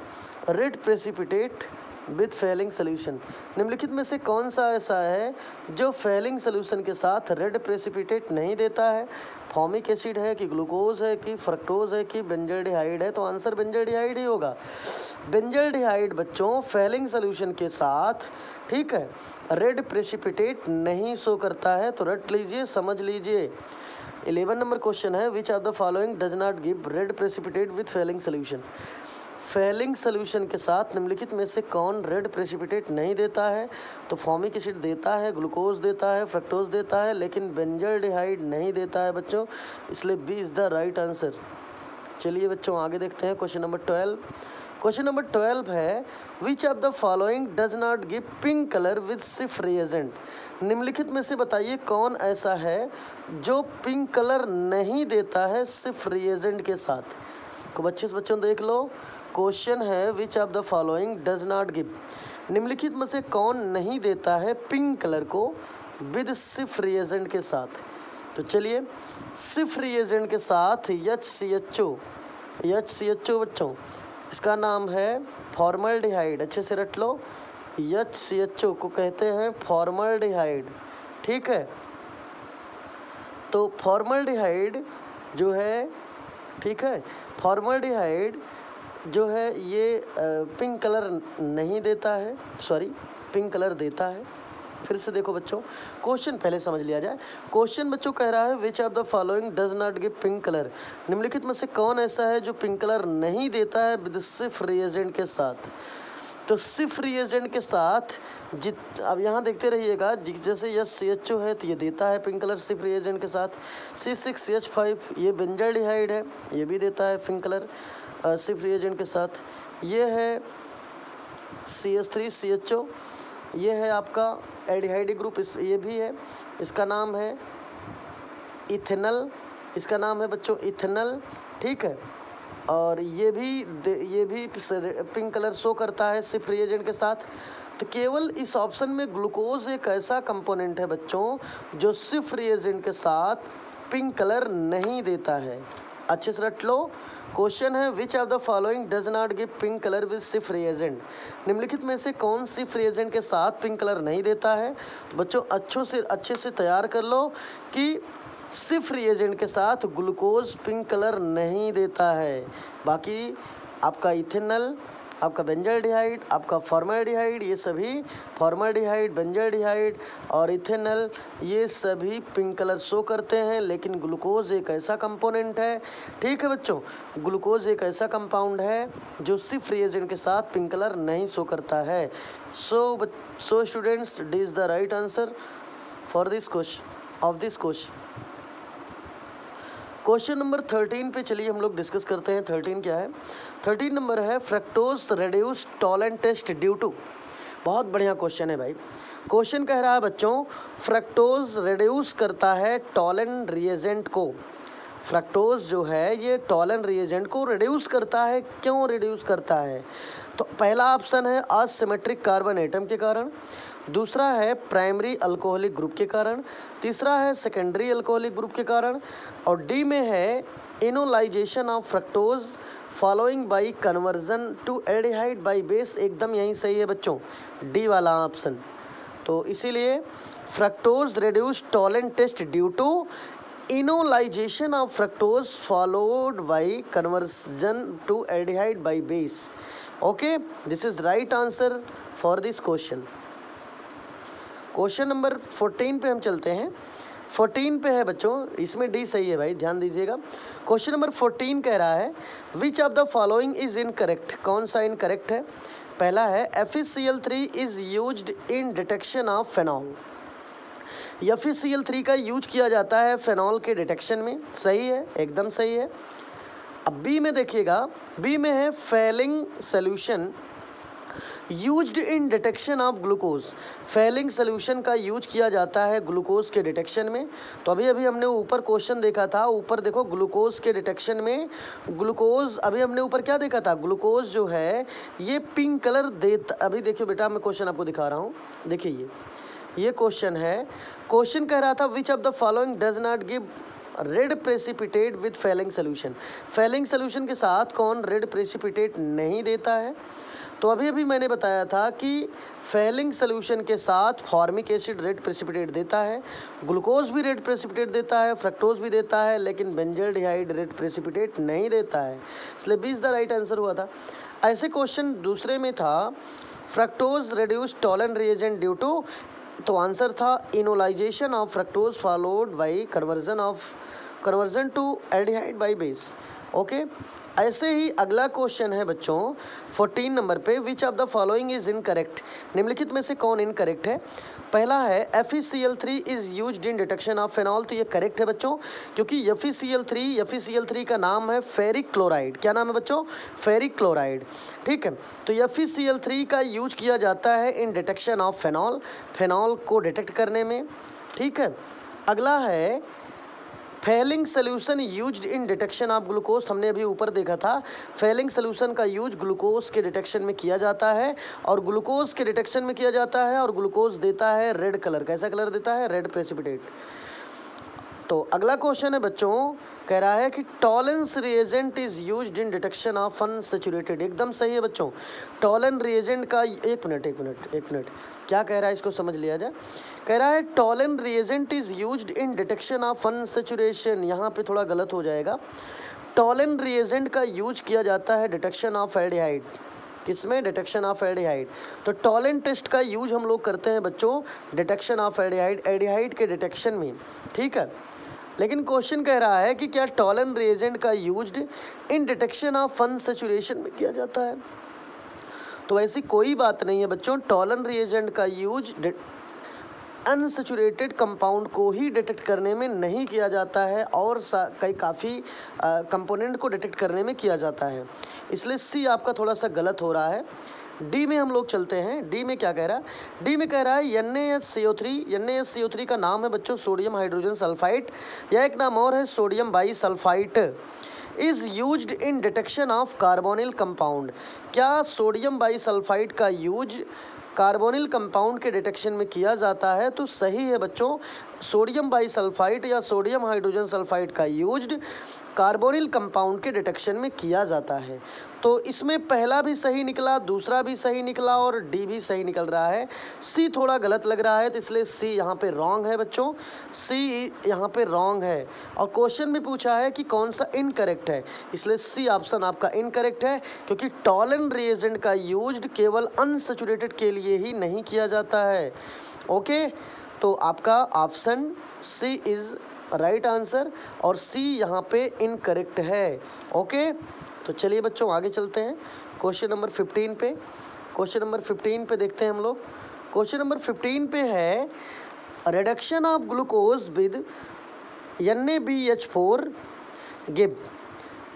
red precipitate with Fehling solution. निम्नलिखित में से कौन सा ऐसा है जो फेलिंग सोल्यूशन के साथ रेड प्रेसिपिटेट नहीं देता है। फॉर्मिक एसिड है कि ग्लूकोज है कि फ्रक्टोज है कि बेंजल्डिहाइड है, तो आंसर बेंजल्डिहाइड ही होगा। बेंजल्डिहाइड बच्चों फेलिंग सोल्यूशन के साथ, ठीक है, रेड प्रेसिपिटेट नहीं शो करता है, तो रट लीजिए, समझ लीजिए। 11 नंबर क्वेश्चन है, which of the following does not give red precipitate with Fehling solution. Fehling solution के साथ निम्नलिखित में से कौन रेड प्रेसिपिटेट नहीं देता है, तो फॉर्मिक एसिड देता है, ग्लूकोज देता है, फ्रक्टोज देता है, लेकिन बेंजल्डिहाइड नहीं देता है बच्चों, इसलिए B is the right answer. चलिए बच्चों आगे देखते हैं क्वेश्चन नंबर 12। क्वेश्चन नंबर 12 है, which of the following does not give pink colour with सिफ रिएजेंट। निम्नलिखित में से बताइए कौन ऐसा है जो पिंक कलर नहीं देता है सिर्फ रिएजेंट के साथ। तो बच्चों देख लो, क्वेश्चन है which of the following does not give, निम्नलिखित में से कौन नहीं देता है पिंक कलर को विद सिफ रिएजेंट के साथ। तो चलिए सिफ रिएजेंट के साथ HCHO बच्चों, इसका नाम है फॉर्मल्डिहाइड, अच्छे से रट लो। HCHO को कहते हैं फॉर्मल्डिहाइड, ठीक है। तो फॉर्मल्डिहाइड जो है, ठीक है, फॉर्मल्डिहाइड जो है ये पिंक कलर नहीं देता है, सॉरी पिंक कलर देता है। फिर से देखो बच्चों, क्वेश्चन पहले समझ लिया जाए। क्वेश्चन बच्चों कह रहा है which of the following does not give pink colour, निम्नलिखित में से कौन ऐसा है जो पिंक कलर नहीं देता है विद सिफ रिएजेंट के साथ। तो सिफ रिएजेंट के साथ अब यहाँ देखते रहिएगा, जैसे HCHO है तो ये देता है पिंक कलर सिफ रिएजेंट के साथ। C6H5 ये बेंजल्डिहाइड है, ये भी देता है पिंक कलर सिफ रिएजेंट के साथ। ये है CH3CHO, ये है आपका एल्डिहाइड ग्रुप, ये भी है, इसका नाम है इथेनल, इसका नाम है बच्चों इथेनल, ठीक है। और ये भी पिंक कलर शो करता है सिर्फ रिएजेंट के साथ। तो केवल इस ऑप्शन में ग्लूकोज एक ऐसा कंपोनेंट है बच्चों जो सिर्फ रिएजेंट के साथ पिंक कलर नहीं देता है। अच्छे से रट लो, क्वेश्चन है which of the following does not give pink colour with सिफ रिएजेंट, निम्नलिखित में से कौन सिफ रिएजेंट के साथ पिंक कलर नहीं देता है। तो बच्चों अच्छे से तैयार कर लो कि सिर्फ रिएजेंट के साथ ग्लूकोज पिंक कलर नहीं देता है। बाकी आपका इथेनॉल, आपका बेंजल्डिहाइड, आपका फॉर्माल्डिहाइड, ये सभी फॉर्माल्डिहाइड, बेंजल्डिहाइड और इथेनॉल ये सभी पिंक कलर शो करते हैं, लेकिन ग्लूकोज एक ऐसा कंपोनेंट है, ठीक है बच्चों, ग्लूकोज एक ऐसा कंपाउंड है जो सिर्फ रिएजेंट के साथ पिंक कलर नहीं शो करता है। So students, D is the right answer for this question of this question. Question number 13 पे चलिए हम लोग डिस्कस करते हैं। 13 क्या है? 13 नंबर है fructose reduce Tollens test due to. बहुत बढ़िया क्वेश्चन है भाई। क्वेश्चन कह रहा है बच्चों, फ्रक्टोज रेड्यूस करता है टॉलन रिएजेंट को। फ्रक्टोज जो है ये टॉलन रिएजेंट को रिड्यूस करता है। क्यों रिड्यूस करता है? तो पहला ऑप्शन है असिमेट्रिक कार्बन एटम के कारण, दूसरा है प्राइमरी अल्कोहलिक ग्रुप के कारण, तीसरा है सेकेंडरी अल्कोहलिक ग्रुप के कारण, और डी में है enolization of fructose following by conversion to aldehyde by base. एकदम यही सही है बच्चों, डी वाला ऑप्शन। तो इसीलिए fructose reduce Tollens test due to enolization of fructose followed by conversion to aldehyde by base. Okay, this is right answer for this question. Question number 14 पे हम चलते हैं। 14 पे है बच्चों, इसमें डी सही है भाई, ध्यान दीजिएगा। क्वेश्चन नंबर 14 कह रहा है which of the following is incorrect. कौन सा इनकरेक्ट है? पहला है FeCl3 is used in detection of phenol. FeCl3 का यूज किया जाता है फेनॉल के डिटेक्शन में, सही है, एकदम सही है। अब बी में देखिएगा, बी में है Fehling solution used in detection of glucose. Fehling solution का यूज किया जाता है ग्लूकोज के डिटेक्शन में। तो अभी हमने ऊपर क्वेश्चन देखा था, ऊपर देखो ग्लूकोज के डिटेक्शन में ग्लूकोज, अभी हमने ऊपर क्या देखा था, ग्लूकोज जो है ये पिंक कलर देता। अभी देखिए बेटा, मैं क्वेश्चन आपको दिखा रहा हूँ, देखिए ये क्वेश्चन है। क्वेश्चन कह रहा था which of the following does not give red precipitate with Fehling solution. Fehling solution के साथ कौन रेड प्रेसिपिटेट नहीं देता है? तो अभी मैंने बताया था कि फेलिंग सोल्यूशन के साथ फॉर्मिक एसिड रेड प्रेसिपिटेट देता है, ग्लूकोज भी रेड प्रेसिपिटेट देता है, फ्रक्टोज भी देता है, लेकिन बेंजल्डिहाइड रेड प्रेसिपिटेट नहीं देता है, इसलिए B is the right answer हुआ था। ऐसे क्वेश्चन दूसरे में था fructose reduce Tollens reagent due to, तो आंसर था enolization of fructose followed by conversion to aldehyde by base. Okay, ऐसे ही अगला क्वेश्चन है बच्चों 14 नंबर पे, which of the following is incorrect. निम्नलिखित में से कौन इनकरेक्ट है? पहला है FeCl3 is used in detection of phenol. तो ये करेक्ट है बच्चों, क्योंकि FeCl3 का नाम है फेरिक क्लोराइड। क्या नाम है बच्चों? फेरिक क्लोराइड, ठीक है। तो FeCl3 का यूज किया जाता है इन डिटेक्शन ऑफ फेनॉल को डिटेक्ट करने में, ठीक है। अगला है Fehling solution used in detection of glucose. हमने अभी ऊपर देखा था, फेलिंग सोल्यूशन का यूज ग्लूकोज के डिटेक्शन में किया जाता है, और ग्लूकोज के डिटेक्शन में किया जाता है, और ग्लूकोज देता है रेड कलर। कैसा कलर देता है? Red precipitate. तो अगला क्वेश्चन है बच्चों, कह रहा है कि Tollens reagent is used in detection of unsaturated. एकदम सही है बच्चों, टॉलन रिएजेंट का, एक मिनट क्या कह रहा है इसको समझ लिया जाए। कह रहा है Tollens reagent is used in detection of unsaturation. यहाँ पे थोड़ा गलत हो जाएगा। टॉलन रिएजेंट का यूज किया जाता है डिटेक्शन ऑफ एल्डिहाइड। किसमें? Detection of aldehyde. तो टॉलन टेस्ट का यूज हम लोग करते हैं बच्चों डिटेक्शन ऑफ एल्डिहाइड के डिटेक्शन में, ठीक है। लेकिन क्वेश्चन कह रहा है कि क्या टॉलन रिएजेंट का used in detection of unsaturation में किया जाता है? तो ऐसी कोई बात नहीं है बच्चों, टॉलन रिएजेंट का यूज अनसैचुरेटेड कंपाउंड को ही डिटेक्ट करने में नहीं किया जाता है, और काफ़ी कंपोनेंट को डिटेक्ट करने में किया जाता है। इसलिए सी आपका थोड़ा सा गलत हो रहा है। डी में हम लोग चलते हैं। डी में क्या कह रहा है? डी में कह रहा है NaSCO3 का नाम है बच्चों सोडियम हाइड्रोजन सल्फाइड, या एक नाम और है sodium by sulphite, is used in detection of carbonyl compound. क्या सोडियम बाई सल्फाइड का यूज कार्बोनिल कंपाउंड के डिटेक्शन में किया जाता है? तो सही है बच्चों, सोडियम बाईसल्फाइड या सोडियम हाइड्रोजन सल्फाइड का यूज्ड कार्बोनिल कंपाउंड के डिटेक्शन में किया जाता है। तो इसमें पहला भी सही निकला, दूसरा भी सही निकला और डी भी सही निकल रहा है। सी थोड़ा गलत लग रहा है तो इसलिए सी यहाँ पे रॉन्ग है बच्चों, सी यहाँ पे रॉन्ग है। और क्वेश्चन में पूछा है कि कौन सा इनकरेक्ट है, इसलिए सी ऑप्शन आपका इनकरेक्ट है, क्योंकि टॉलन रिएजेंट का यूज्ड केवल अनसैचुरेटेड के लिए ही नहीं किया जाता है। ओके, तो आपका option C is right answer और सी यहाँ पे इनकरेक्ट है। ओके, तो चलिए बच्चों आगे चलते हैं क्वेश्चन नंबर 15 पे। क्वेश्चन नंबर 15 पे देखते हैं हम लोग। क्वेश्चन नंबर 15 पे है reduction of glucose with NaBH4 give.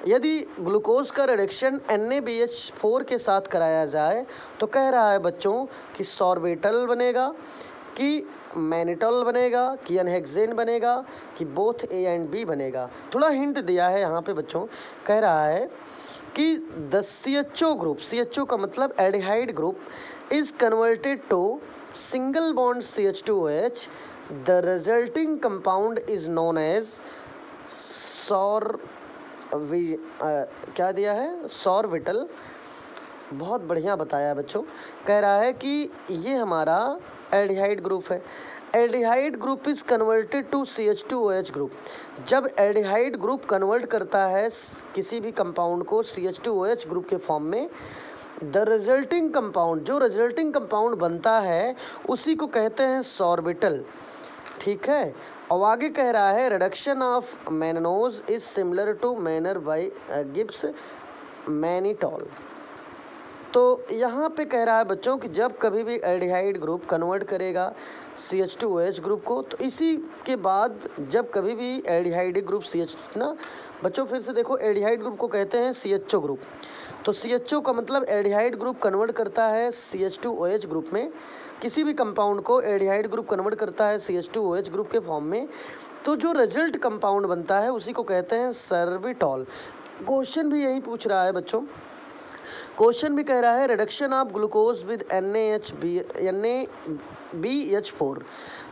यदि ग्लूकोज का रिडक्शन NaBH4 के साथ कराया जाए तो कह रहा है बच्चों कि सॉर्बिटल बनेगा, कि मैनिटॉल बनेगा, कि अनहेक्सेन बनेगा, कि बोथ A एंड B बनेगा। थोड़ा हिंट दिया है यहाँ पे बच्चों, कह रहा है कि द CHO ग्रुप, CHO का मतलब aldehyde group, is converted to single bond CH2OH, the resulting compound is known as क्या दिया है, सॉर्बिटल। बहुत बढ़िया बताया है बच्चों। कह रहा है कि ये हमारा एल्डिहाइड ग्रुप है। Aldehyde group is converted to CH2OH group. जब एल्डिहाइड ग्रुप कन्वर्ट करता है किसी भी कंपाउंड को CH2OH ग्रुप के फॉर्म में, द रिजल्टिंग कंपाउंड, जो रिजल्टिंग कंपाउंड बनता है उसी को कहते हैं सॉर्बिटल। ठीक है, और आगे कह रहा है reduction of mannose is similar to manner by gives mannitol. तो यहाँ पे कह रहा है बच्चों कि जब कभी भी एल्डिहाइड ग्रुप कन्वर्ट करेगा CH2OH ग्रुप को, तो इसी के बाद जब कभी भी एल्डिहाइड ग्रुप ना बच्चों फिर से देखो, एल्डिहाइड ग्रुप को कहते हैं CHO ग्रुप। तो CHO का मतलब एल्डिहाइड ग्रुप कन्वर्ट करता है CH2OH ग्रुप में, किसी भी कंपाउंड को एल्डिहाइड ग्रुप कन्वर्ट करता है CH2OH ग्रुप के फॉर्म में, तो जो रिजल्ट कंपाउंड बनता है उसी को कहते हैं सॉर्बिटॉल। क्वेश्चन भी यही पूछ रहा है बच्चों। क्वेश्चन भी कह रहा है reduction of glucose with NaBH4।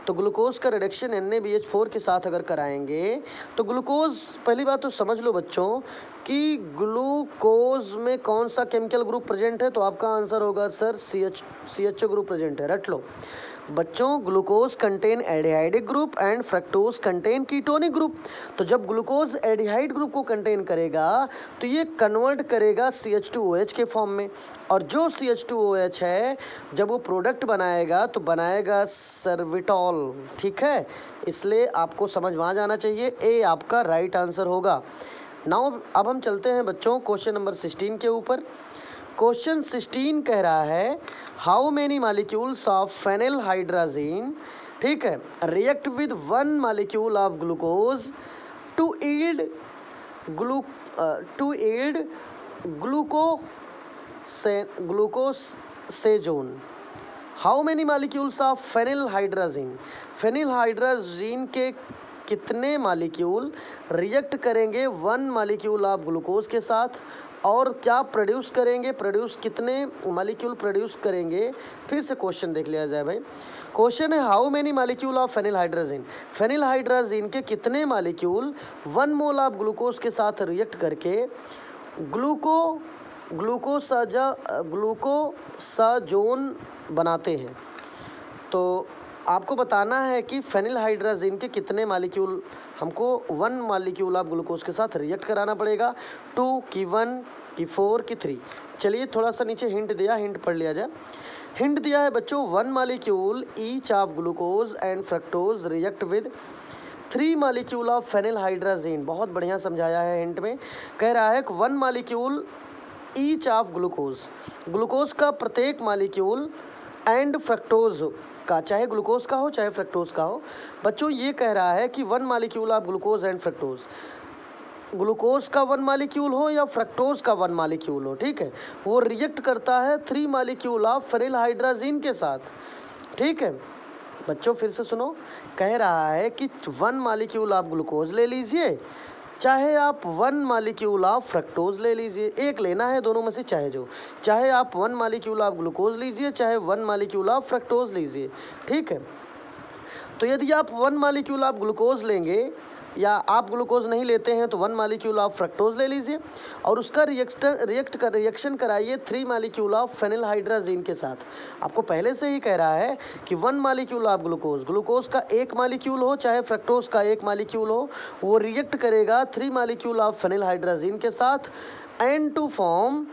तो ग्लूकोज का रिडक्शन NaBH4 के साथ अगर कराएंगे तो ग्लूकोज, पहली बात तो समझ लो बच्चों कि ग्लूकोज में कौन सा केमिकल ग्रुप प्रेजेंट है, तो आपका आंसर होगा सर CHO ग्रुप प्रेजेंट है। रट लो बच्चों, glucose contain aldehydic group and fructose contain ketonic group. तो जब ग्लूकोज एल्डिहाइड ग्रुप को कंटेन करेगा तो ये कन्वर्ट करेगा CH2OH के फॉर्म में, और जो CH2OH है जब वो प्रोडक्ट बनाएगा तो बनाएगा सॉर्बिटॉल। ठीक है, इसलिए आपको समझ में आ जाना चाहिए, ए आपका राइट आंसर होगा। नाउ अब हम चलते हैं बच्चों क्वेश्चन नंबर 16 के ऊपर। क्वेश्चन 16 कह रहा है how many molecules of phenylhydrazine, ठीक है, react with 1 molecule of glucose to yield glucosazone. How many molecules of phenylhydrazine, phenylhydrazine के कितने मॉलिक्यूल रिएक्ट करेंगे 1 मॉलिक्यूल ऑफ ग्लूकोज के साथ, और क्या प्रोड्यूस करेंगे, कितने मॉलिक्यूल प्रोड्यूस करेंगे। फिर से क्वेश्चन देख लिया जाए भाई। क्वेश्चन है how many molecule of phenylhydrazine, phenylhydrazine के कितने मॉलिक्यूल 1 मोल ऑफ ग्लूकोज के साथ रिएक्ट करके ग्लूकोसाजोन बनाते हैं। तो आपको बताना है कि फेनिलहाइड्राजीन के कितने मॉलिक्यूल हमको 1 मॉलिक्यूल ऑफ ग्लूकोज के साथ रिएक्ट कराना पड़ेगा, 2 की 1 की 4 की 3। चलिए थोड़ा सा नीचे हिंट दिया, हिंट पढ़ लिया जाए। हिंट दिया है बच्चों 1 molecule each of glucose and fructose react with 3 molecule of phenylhydrazine. बहुत बढ़िया समझाया है हिंट में। कह रहा है कि 1 मॉलिक्यूल ईच ऑफ ग्लूकोज का प्रत्येक मॉलिक्यूल एंड फ्रक्टोज का, चाहे ग्लूकोज का हो चाहे फ्रक्टोज का हो। बच्चों ये कह रहा है कि 1 molecule of glucose and fructose, glucose का 1 मॉलिक्यूल हो या फ्रक्टोज का 1 मॉलिक्यूल हो, ठीक है, वो रिएक्ट करता है 3 मॉलिक्यूल ऑफ फेनिलहाइड्राजीन के साथ। ठीक है बच्चों, फिर से सुनो, कह रहा है कि 1 मॉलिक्यूल ऑफ ग्लूकोज ले लीजिए, चाहे आप 1 मॉलिक्यूल ऑफ फ्रक्टोज ले लीजिए, एक लेना है दोनों में से, चाहे आप 1 मॉलिक्यूल ऑफ ग्लूकोज लीजिए, चाहे 1 मॉलिक्यूल ऑफ फ्रक्टोज लीजिए। ठीक है, तो यदि आप 1 मालिक्यूल आप ग्लूकोज लेंगे या आप ग्लूकोज नहीं लेते हैं तो 1 मालिक्यूल ऑफ फ्रक्टोज ले लीजिए और उसका रिएक्शन कराइए 3 मालिक्यूल ऑफ फेनिलहाइड्राजीन के साथ। आपको पहले से ही कह रहा है कि 1 मालिक्यूल ऑफ ग्लूकोज का 1 मालिक्यूल हो चाहे फ्रक्टोज का 1 मालिक्यूल हो, वो रिएक्ट करेगा 3 मालिक्यूल ऑफ फेनिलहाइड्राजीन के साथ and to form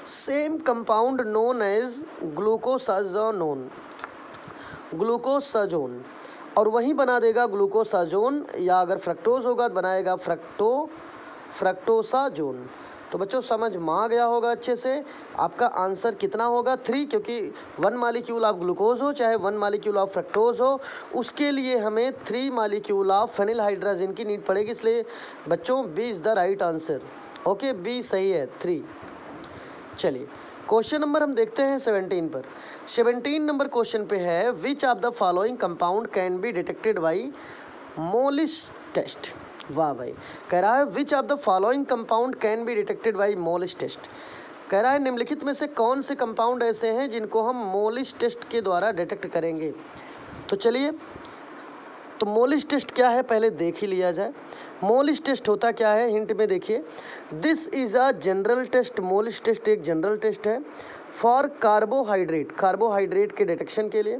same compound known as glucosazone और वहीं बना देगा ग्लूकोसाजोन, या अगर फ्रक्टोज होगा तो बनाएगा फ्रक्टोसाजोन। तो बच्चों समझ में आ गया होगा अच्छे से। आपका आंसर कितना होगा 3, क्योंकि 1 मालिक्यूल ऑफ ग्लूकोज हो चाहे 1 मालिक्यूल ऑफ फ्रक्टोज हो, उसके लिए हमें 3 मालिक्यूल ऑफ फेनिलहाइड्राजीन की नीड पड़ेगी। इसलिए बच्चों B is the right answer. Okay, B सही है 3। चलिए क्वेश्चन नंबर हम देखते हैं 17 पर। 17 नंबर क्वेश्चन पे है which of the following compound can be detected by Molisch test. वाह भाई, कह रहा है which of the following compound can be detected by Molisch test. कह रहा है निम्नलिखित में से कौन से कंपाउंड ऐसे हैं जिनको हम मोलिस टेस्ट के द्वारा डिटेक्ट करेंगे। तो चलिए, तो मोलिस टेस्ट क्या है पहले देख ही लिया जाए। मोलिस टेस्ट होता क्या है, हिंट में देखिए, this is a general test. Molisch test एक जनरल टेस्ट है फॉर कार्बोहाइड्रेट के डिटेक्शन के लिए।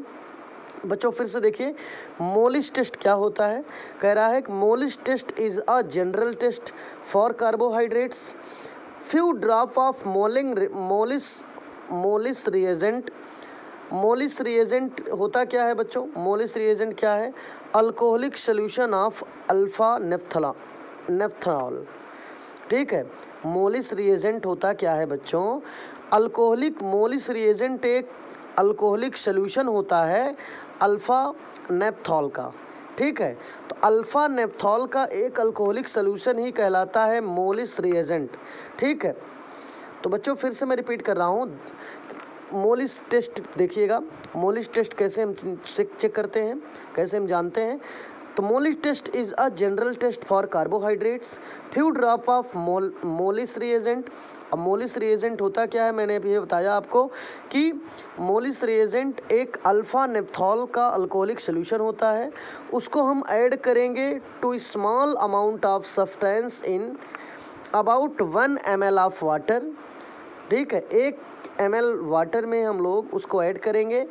बच्चों फिर से देखिए, मोलिस टेस्ट क्या होता है। कह रहा है कि Molisch test is a general test for carbohydrates. Few drop of Molisch reagent होता क्या है बच्चों, मोलिस रिएजेंट क्या है, alcoholic solution of alpha naphthol. ठीक है, मोलिस रिएजेंट होता क्या है बच्चों, मोलिस रिएजेंट एक अल्कोहलिक सोल्यूशन होता है अल्फा नेफ्थॉल का। ठीक है, तो अल्फा नेफ्थॉल का एक अल्कोहलिक सोल्यूशन ही कहलाता है मोलिस रिएजेंट। ठीक है, तो बच्चों फिर से मैं रिपीट कर रहा हूँ, मोलिस टेस्ट देखिएगा। मोलिस टेस्ट कैसे हम चेक करते हैं, कैसे हम जानते हैं। तो Molisch test is a general test for carbohydrates. Few drop of Molisch reagent. अब मोलिस रिएजेंट होता क्या है, मैंने अभी बताया आपको कि मोलिस रिएजेंट एक अल्फ़ा नेफ्थॉल का अल्कोहलिक सोल्यूशन होता है, उसको हम ऐड करेंगे to small amount of substance in about 1 ml of water. ठीक है, 1 ml वाटर में हम लोग उसको ऐड करेंगे।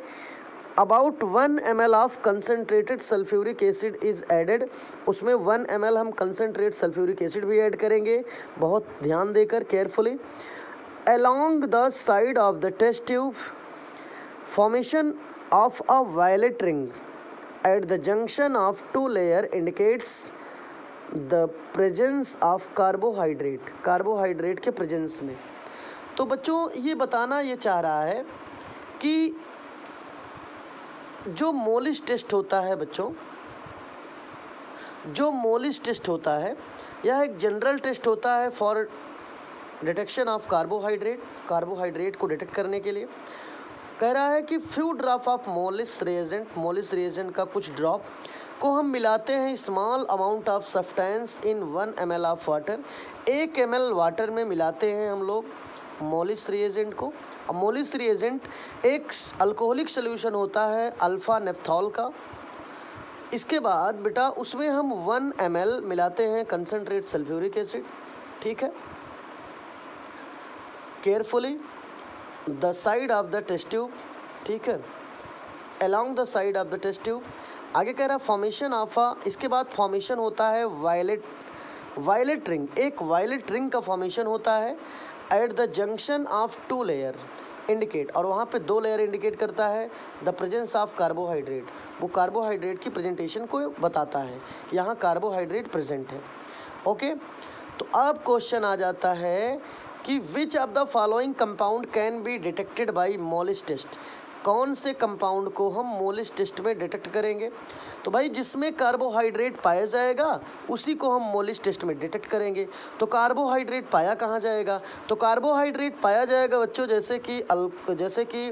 About 1 ml of concentrated sulphuric acid is added. उसमें 1 ml हम कंसनट्रेट सल्फ्यूरिक एसिड भी ऐड करेंगे, बहुत ध्यान देकर carefully. Along the side of the test tube formation of a violet ring at the junction of 2 layer indicates the presence of carbohydrate के presence में। तो बच्चों ये बताना ये चाह रहा है कि जो मोलिस टेस्ट होता है बच्चों, जो मोलिस टेस्ट होता है यह एक जनरल टेस्ट होता है फॉर डिटेक्शन ऑफ कार्बोहाइड्रेट को डिटेक्ट करने के लिए। कह रहा है कि few drop of Molisch reagent का कुछ ड्रॉप को हम मिलाते हैं small amount of substance in 1 ml of water. 1 ml water में मिलाते हैं हम लोग मोलिस रिएजेंट को। अब मोलिस रिएजेंट एक अल्कोहलिक सोल्यूशन होता है अल्फ़ा नेफ्थॉल का। इसके बाद बेटा उसमें हम 1 ml मिलाते हैं कंसनट्रेट सल्फ्यूरिक एसिड। ठीक है, carefully the side of the test tube. ठीक है, along the side of the test tube. आगे कह रहा है फॉर्मेशन ऑफ इसके बाद फॉर्मेशन होता है वायलेट रिंग। एक वायलेट रिंग का फॉर्मेशन होता है eight the junction of 2 layer indicate, और वहाँ पे 2 लेयर इंडिकेट करता है द प्रेजेंस ऑफ कार्बोहाइड्रेट। वो कार्बोहाइड्रेट की प्रेजेंटेशन को बताता है कि यहाँ कार्बोहाइड्रेट प्रेजेंट है। ओके, तो अब क्वेश्चन आ जाता है कि which of the following compound can be detected by Molisch test. कौन से कंपाउंड को हम मोलिस टेस्ट में डिटेक्ट करेंगे। तो भाई जिसमें कार्बोहाइड्रेट पाया जाएगा उसी को हम मोलिस टेस्ट में डिटेक्ट करेंगे। तो कार्बोहाइड्रेट पाया कहाँ जाएगा, तो कार्बोहाइड्रेट पाया जाएगा बच्चों जैसे कि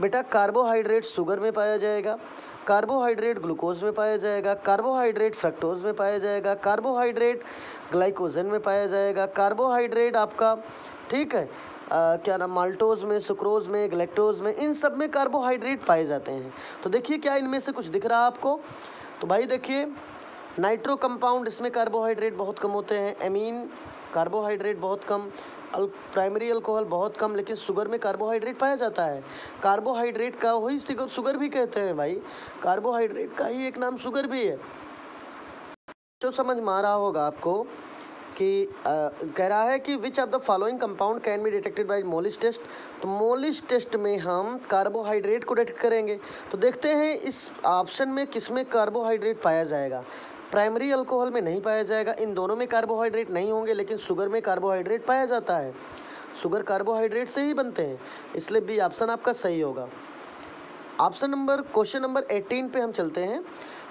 बेटा कार्बोहाइड्रेट शुगर में पाया जाएगा, कार्बोहाइड्रेट ग्लूकोज में पाया जाएगा, कार्बोहाइड्रेट फ्रक्टोज में पाया जाएगा, कार्बोहाइड्रेट ग्लाइकोजन में पाया जाएगा, कार्बोहाइड्रेट आपका ठीक है क्या नाम माल्टोज में, सुक्रोज में, ग्लैक्टोज में, इन सब में कार्बोहाइड्रेट पाए जाते हैं। तो देखिए क्या इनमें से कुछ दिख रहा है आपको, तो भाई देखिए, नाइट्रो कंपाउंड, इसमें कार्बोहाइड्रेट बहुत कम होते हैं, एमीन कार्बोहाइड्रेट बहुत कम, प्राइमरी अल्कोहल बहुत कम, लेकिन शुगर में कार्बोहाइड्रेट पाया जाता है। कार्बोहाइड्रेट का वही शुगर भी कहते हैं भाई, कार्बोहाइड्रेट का ही एक नाम शुगर भी है। जो समझ में आ रहा होगा आपको कि कह रहा है कि which of the following compound can be detected by Molisch test. तो मोलिस टेस्ट में हम कार्बोहाइड्रेट को डिटेक्ट करेंगे। तो देखते हैं इस ऑप्शन में किस में कार्बोहाइड्रेट पाया जाएगा। प्राइमरी अल्कोहल में नहीं पाया जाएगा, इन दोनों में कार्बोहाइड्रेट नहीं होंगे, लेकिन शुगर में कार्बोहाइड्रेट पाया जाता है। शुगर कार्बोहाइड्रेट से ही बनते हैं, इसलिए बी ऑप्शन आपका सही होगा। क्वेश्चन नंबर 18 पे हम चलते हैं।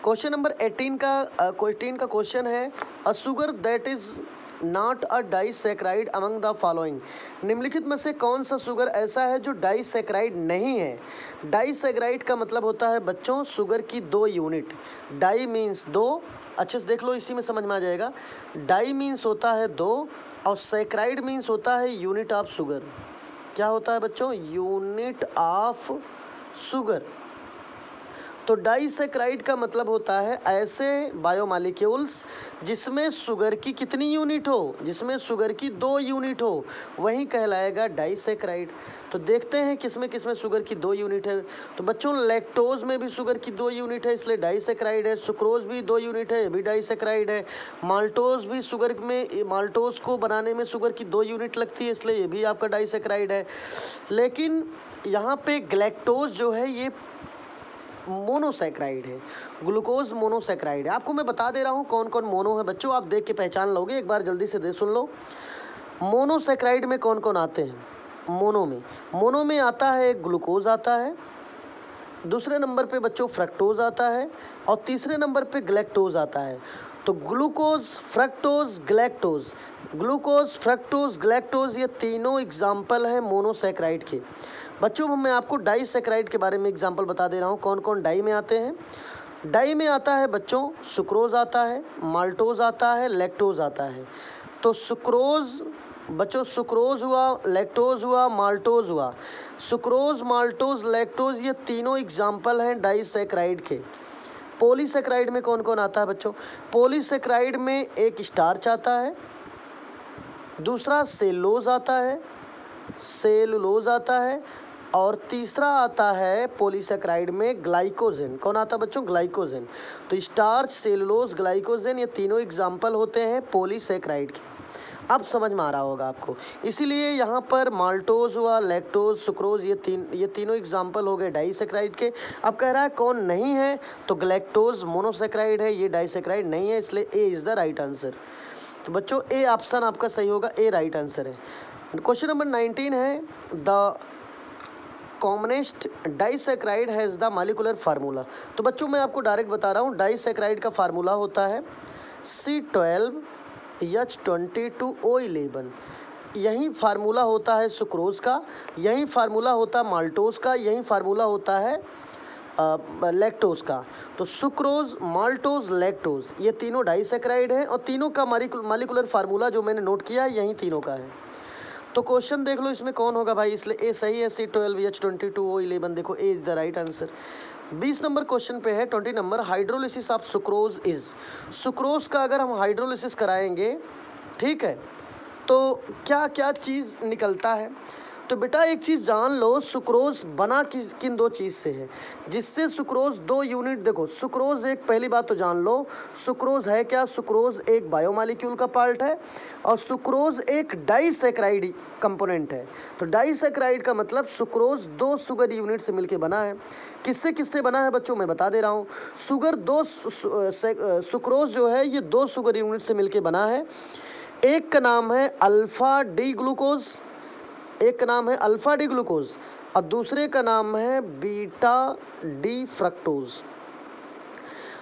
क्वेश्चन नंबर 18 का क्वेश्चन है, a sugar that is not a disaccharide among the following. निम्नलिखित में से कौन सा शुगर ऐसा है जो डाइसैकेराइड नहीं है। डाइसैकेराइड का मतलब होता है बच्चों शुगर की 2 यूनिट। डाई मीन्स 2, अच्छे से देख लो, इसी में समझ में आ जाएगा। डाई मीन्स होता है 2 और सैकेराइड मीन्स होता है यूनिट ऑफ शुगर। क्या होता है बच्चों? Unit of sugar. तो डाइसैकेराइड का मतलब होता है ऐसे बायोमॉलिक्यूल्स जिसमें शुगर की कितनी यूनिट हो, जिसमें शुगर की 2 यूनिट हो, वही कहलाएगा डाइसैकेराइड। तो देखते हैं किसमें शुगर की 2 यूनिट है। तो बच्चों लैक्टोज में भी शुगर की 2 यूनिट है, इसलिए डाइसैकेराइड है। सुक्रोज भी 2 यूनिट है, ये भी डाइसैकेराइड है। माल्टोज भी शुगर में, माल्टोज को बनाने में शुगर की 2 यूनिट लगती है, इसलिए ये भी आपका डाइसैकेराइड है। लेकिन यहाँ पे ग्लैक्टोज जो है ये मोनोसैकेराइड है, ग्लूकोज मोनोसैकेराइड है। आपको मैं बता दे रहा हूँ कौन कौन मोनो है बच्चों, आप देख के पहचान लोगे। एक बार जल्दी से सुन लो, मोनोसैकेराइड में कौन कौन आते हैं। मोनो में आता है ग्लूकोज आता है, दूसरे नंबर पे बच्चों फ्रक्टोज आता है, और तीसरे नंबर पे ग्लैक्टोज आता है। तो glucose, fructose, galactose, glucose, fructose, galactose, ये तीनों एग्जाम्पल हैं मोनोसैकेराइड के। बच्चों मैं आपको डाइसैकेराइड के बारे में एग्जाम्पल बता दे रहा हूँ, कौन कौन डाई में आते हैं। डाई में आता है बच्चों सुक्रोज आता है, माल्टोज आता है, लैक्टोज आता है। तो सुक्रोज बच्चों, सुक्रोज हुआ, लैक्टोज हुआ, माल्टोज हुआ। सुक्रोज, माल्टोज, लैक्टोज ये तीनों एग्जाम्पल हैं डाइसैकेराइड के। पॉलीसैकेराइड में कौन कौन आता है बच्चों? पॉलीसैकेराइड में एक स्टार्च आता है, दूसरा सेलुलोज आता है, और तीसरा आता है पॉलीसैकेराइड में ग्लाइकोजन। कौन आता है बच्चों? ग्लाइकोजन। तो स्टार्च, सेलुलोज, ग्लाइकोजन ये तीनों एग्जाम्पल होते हैं पॉलीसैकेराइड के। अब समझ में आ रहा होगा आपको, इसीलिए यहाँ पर माल्टोज हुआ, लैक्टोज, सुक्रोज ये तीनों एग्जाम्पल हो गए डाइसैकेराइड के। अब कह रहा है कौन नहीं है, तो ग्लैक्टोज मोनोसैकेराइड है, ये डाइसैकेराइड नहीं है, इसलिए ए इज़ द राइट आंसर। तो बच्चों ए ऑप्शन आपका सही होगा, ए राइट आंसर है। क्वेश्चन नंबर 19 है, the commonest disaccharide has the molecular formula. तो बच्चों मैं आपको डायरेक्ट बता रहा हूँ, डाइसैकेराइड का फार्मूला होता है C12H22O11। यही फार्मूला होता है सुक्रोज का, यही फार्मूला होता है माल्टोज का, यही फार्मूला होता है लैक्टोज का। तो सुक्रोज, माल्टोज, लैक्टोज ये तीनों डाइसैकेराइड हैं, और तीनों का मॉलिक्यूलर फार्मूला जो मैंने नोट किया है यही तीनों का है। तो क्वेश्चन देख लो इसमें कौन होगा भाई, इसलिए ए सही है। C12H22O11, देखो A is the right answer. 20 number question पे है, 20 number, hydrolysis of sucrose is. Sucrose का अगर हम हाइड्रोलिसिस कराएंगे, ठीक है, तो क्या क्या चीज़ निकलता है। तो बेटा एक चीज़ जान लो, सुक्रोज बना किन 2 चीज़ से है, जिससे सुक्रोज 2 यूनिट, देखो सुक्रोज एक, पहली बात तो जान लो सुक्रोज है क्या। सुक्रोज एक बायोमॉलिक्यूल का पार्ट है, और सुक्रोज एक डाइसैकेराइड कंपोनेंट है। तो डाइसैकेराइड का मतलब सुक्रोज 2 शुगर यूनिट से मिलके बना है। किससे बना है बच्चों, मैं बता दे रहा हूँ। सुक्रोज जो है ये 2 शुगर यूनिट से मिलके बना है। एक का नाम है अल्फा डी ग्लूकोज, एक का नाम है अल्फा डी ग्लूकोज, और दूसरे का नाम है बीटा डी फ्रक्टोज।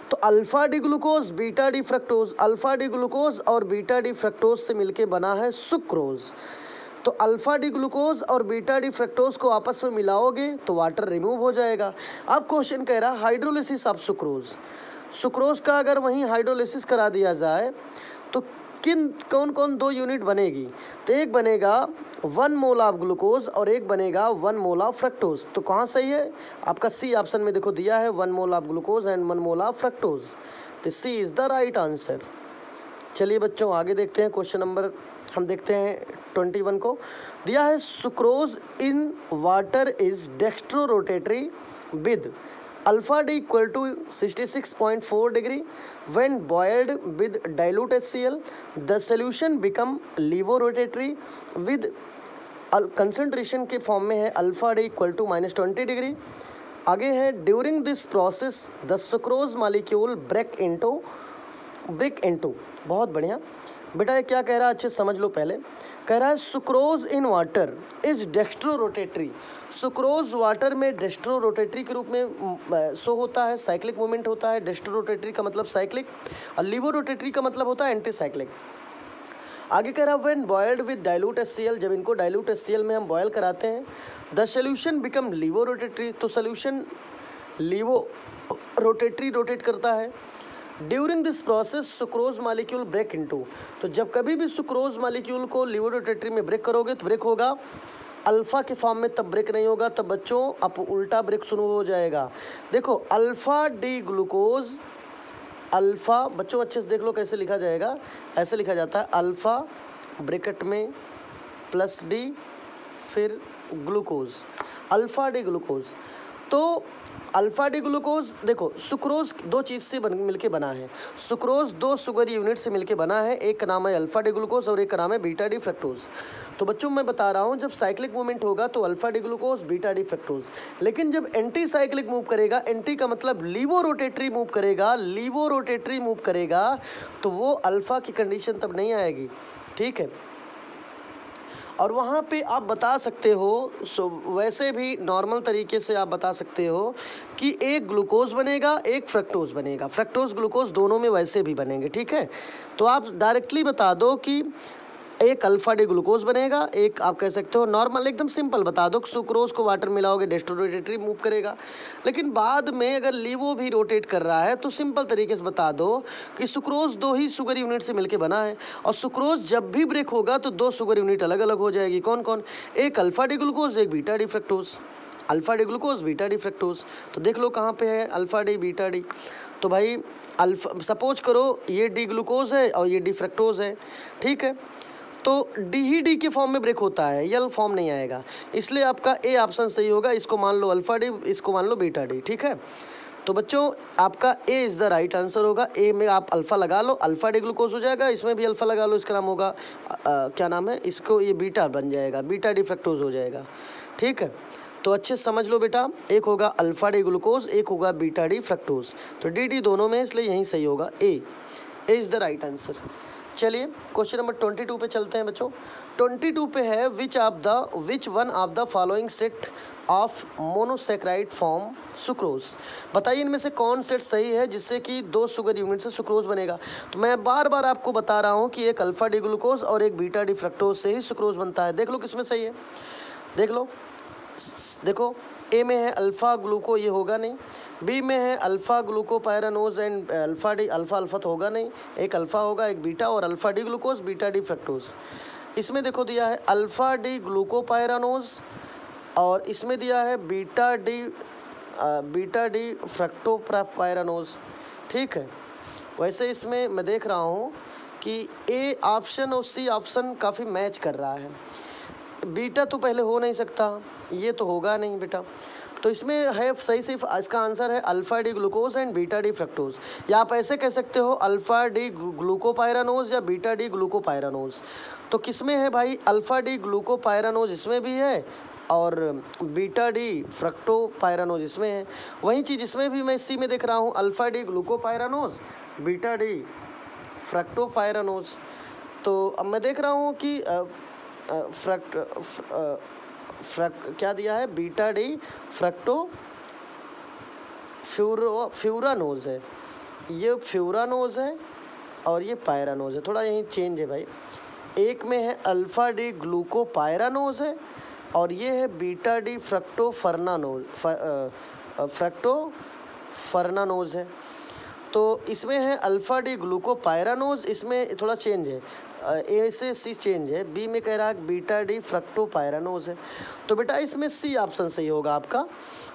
तो alpha D glucose, beta D fructose, alpha D glucose और बीटा डी फ्रक्टोज से मिलके बना है सुक्रोज। तो अल्फा डी ग्लूकोज और बीटा डी फ्रक्टोज को आपस में मिलाओगे तो वाटर रिमूव हो जाएगा। अब क्वेश्चन कह रहा है हाइड्रोलिसिस ऑफ सुक्रोज। सुक्रोज का अगर वहीं हाइड्रोलिसिस करा दिया जाए तो कौन कौन 2 यूनिट बनेगी? तो एक बनेगा 1 मोल ऑफ ग्लूकोज और एक बनेगा 1 मोल ऑफ फ्रक्टोज। तो कहाँ सही है? आपका सी ऑप्शन में देखो दिया है 1 mole of glucose and 1 mole of fructose. तो सी इज़ द राइट आंसर। चलिए बच्चों आगे देखते हैं। क्वेश्चन नंबर हम देखते हैं 21 को। दिया है sucrose in water is dextrorotatory with alpha D equal to 66.4 degree when boiled with dilute HCl the solution become levorotatory with concentration के फॉर्म में है alpha D equal to -20 degree. आगे है during this process the sucrose molecule break into. बहुत बढ़िया बेटा, ये क्या कह रहा है अच्छे समझ लो। पहले कह रहा है sucrose in water is dextrorotatory. Sucrose water में डेक्स्ट्रो रोटेटरी के रूप में शो होता है, साइक्लिक मूवमेंट होता है। डेक्स्ट्रो रोटेटरी का मतलब साइक्लिक और लीवो रोटेटरी का मतलब होता है एंटी साइक्लिक। आगे कह रहा है when boiled with dilute HCl, जब इनको डाइल्यूट HCl में हम बॉयल कराते हैं the solution become levorotatory, तो सोल्यूशन लीवो रोटेटरी रोटेट करता है। During this process sucrose molecule break into, तो जब कभी भी सुक्रोज मालिक्यूल को लीवो रोटेटरी में ब्रेक करोगे तो ब्रेक होगा अल्फ़ा के फॉर्म में, तब ब्रेक नहीं होगा। तब बच्चों अब उल्टा ब्रेक शुरू हो जाएगा। देखो अल्फ़ा डी ग्लूकोज, अल्फ़ा बच्चों अच्छे से देख लो कैसे लिखा जाएगा। ऐसे लिखा जाता है अल्फ़ा ब्रैकेट में प्लस डी फिर ग्लूकोज, अल्फ़ा डी ग्लूकोज। तो अल्फ़ा डी ग्लूकोज देखो सुक्रोज 2 चीज़ से मिलके बना है। सुक्रोज 2 शुगर यूनिट से मिलके बना है। एक का नाम है अल्फ़ा डी ग्लूकोज और एक का नाम है बीटा डी फ्रक्टोज। तो बच्चों मैं बता रहा हूँ जब साइक्लिक मूवमेंट होगा तो alpha D glucose beta D fructose, लेकिन जब एंटी साइक्लिक मूव करेगा, एंटी का मतलब लीवो रोटेटरी मूव करेगा, लीवो रोटेटरी मूव करेगा तो वो अल्फ़ा की कंडीशन तब नहीं आएगी। ठीक है, और वहाँ पे आप बता सकते हो वैसे भी नॉर्मल तरीके से आप बता सकते हो कि एक ग्लूकोज बनेगा एक फ्रक्टोज बनेगा, फ्रक्टोज ग्लूकोज दोनों में वैसे भी बनेंगे। ठीक है, तो आप डायरेक्टली बता दो कि एक अल्फ़ा डी ग्लूकोज बनेगा, एक आप कह सकते हो नॉर्मल एकदम सिंपल बता दो सुक्रोज को वाटर मिलाओगे डेक्स्ट्रो रोटेटरी मूव करेगा। लेकिन बाद में अगर लीवो भी रोटेट कर रहा है तो सिंपल तरीके से बता दो कि सुक्रोज 2 ही शुगर यूनिट से मिलके बना है और सुक्रोज जब भी ब्रेक होगा तो 2 शुगर यूनिट अलग अलग हो जाएगी। कौन कौन? एक अल्फ़ा डी ग्लूकोज एक beta D fructose, alpha D glucose beta D fructose. तो देख लो कहाँ पे है अल्फ़ा डी बीटा डी। तो भाई अल्फ़ा सपोज करो ये डी ग्लूकोज है और ये डी फ्रक्टोज है। ठीक है, तो डी ही डी के फॉर्म में ब्रेक होता है, यल फॉर्म नहीं आएगा, इसलिए आपका ए ऑप्शन सही होगा। इसको मान लो अल्फ़ा डी, इसको मान लो बीटा डी। ठीक है, तो बच्चों आपका ए इज़ द राइट आंसर होगा। ए में आप अल्फ़ा लगा लो, अल्फ़ा डी ग्लूकोज हो जाएगा, इसमें भी अल्फ़ा लगा लो, इसका नाम होगा क्या नाम है, इसको ये बीटा बन जाएगा, बीटा डी फ्रक्टोज हो जाएगा। ठीक है, तो अच्छे से समझ लो बेटा, एक होगा अल्फ़ा डी ग्लूकोज एक होगा बीटा डी फ्रक्टोज। तो डी डी दोनों में, इसलिए यहीं सही होगा ए इज़ द राइट आंसर। चलिए क्वेश्चन नंबर 22 पे चलते हैं बच्चों। 22 पे है which one of the following set of monosaccharide form sucrose. बताइए इनमें से कौन सेट सही है जिससे कि 2 शुगर यूनिट से सुक्रोज बनेगा। तो मैं बार बार आपको बता रहा हूँ कि एक अल्फ़ा डी ग्लूकोज और एक बीटा डी फ्रक्टोज से ही सुक्रोज बनता है। देख लो किसमें सही है, देख लो। देखो ए में है अल्फ़ा ग्लूको, ये होगा नहीं। बी में है alpha glucopyranose and alpha D, alpha alpha तो होगा नहीं, एक अल्फ़ा होगा एक बीटा और alpha D glucose beta D fructose. इसमें देखो दिया है अल्फ़ा डी ग्लूकोपायरानोज और इसमें दिया है बीटा डी फ्रक्टोपायरानोज। ठीक है, वैसे इसमें मैं देख रहा हूँ कि ए ऑप्शन और सी ऑप्शन काफ़ी मैच कर रहा है। बीटा तो पहले हो नहीं सकता, ये तो होगा नहीं बेटा। तो इसमें है सही से इसका आंसर है alpha D glucose and beta D fructose, या आप ऐसे कह सकते हो अल्फ़ा डी ग्लूकोपायरानोज या बीटा डी ग्लूकोपायरानोज। तो किस में है भाई, अल्फ़ा डी ग्लूकोपायरानोज इसमें भी है और बीटा डी फ्रक्टोपायरानोज इसमें है। वही चीज़ इसमें भी मैं इसी में देख रहा हूँ alpha D glucopyranose beta D फ्रक्टोपायरानोज। तो अब मैं देख रहा हूँ कि क्या दिया है, बीटा डी फ्रक्टो फ्यूरानोज है, ये फ्यूरानोज है और ये पायरानोज है। थोड़ा यहीं चेंज है भाई, एक में है अल्फ़ा डी ग्लूकोपायरानोज है और ये है बीटा डी फ्रक्टोफर्नानोज है। तो इसमें है अल्फ़ा डी ग्लूकोपायरानोज, इसमें थोड़ा चेंज है, ए से सी चेंज है। बी में कह रहा है बीटा डी फ्रक्टोपायरानोज है। तो बेटा इसमें सी ऑप्शन सही होगा आपका।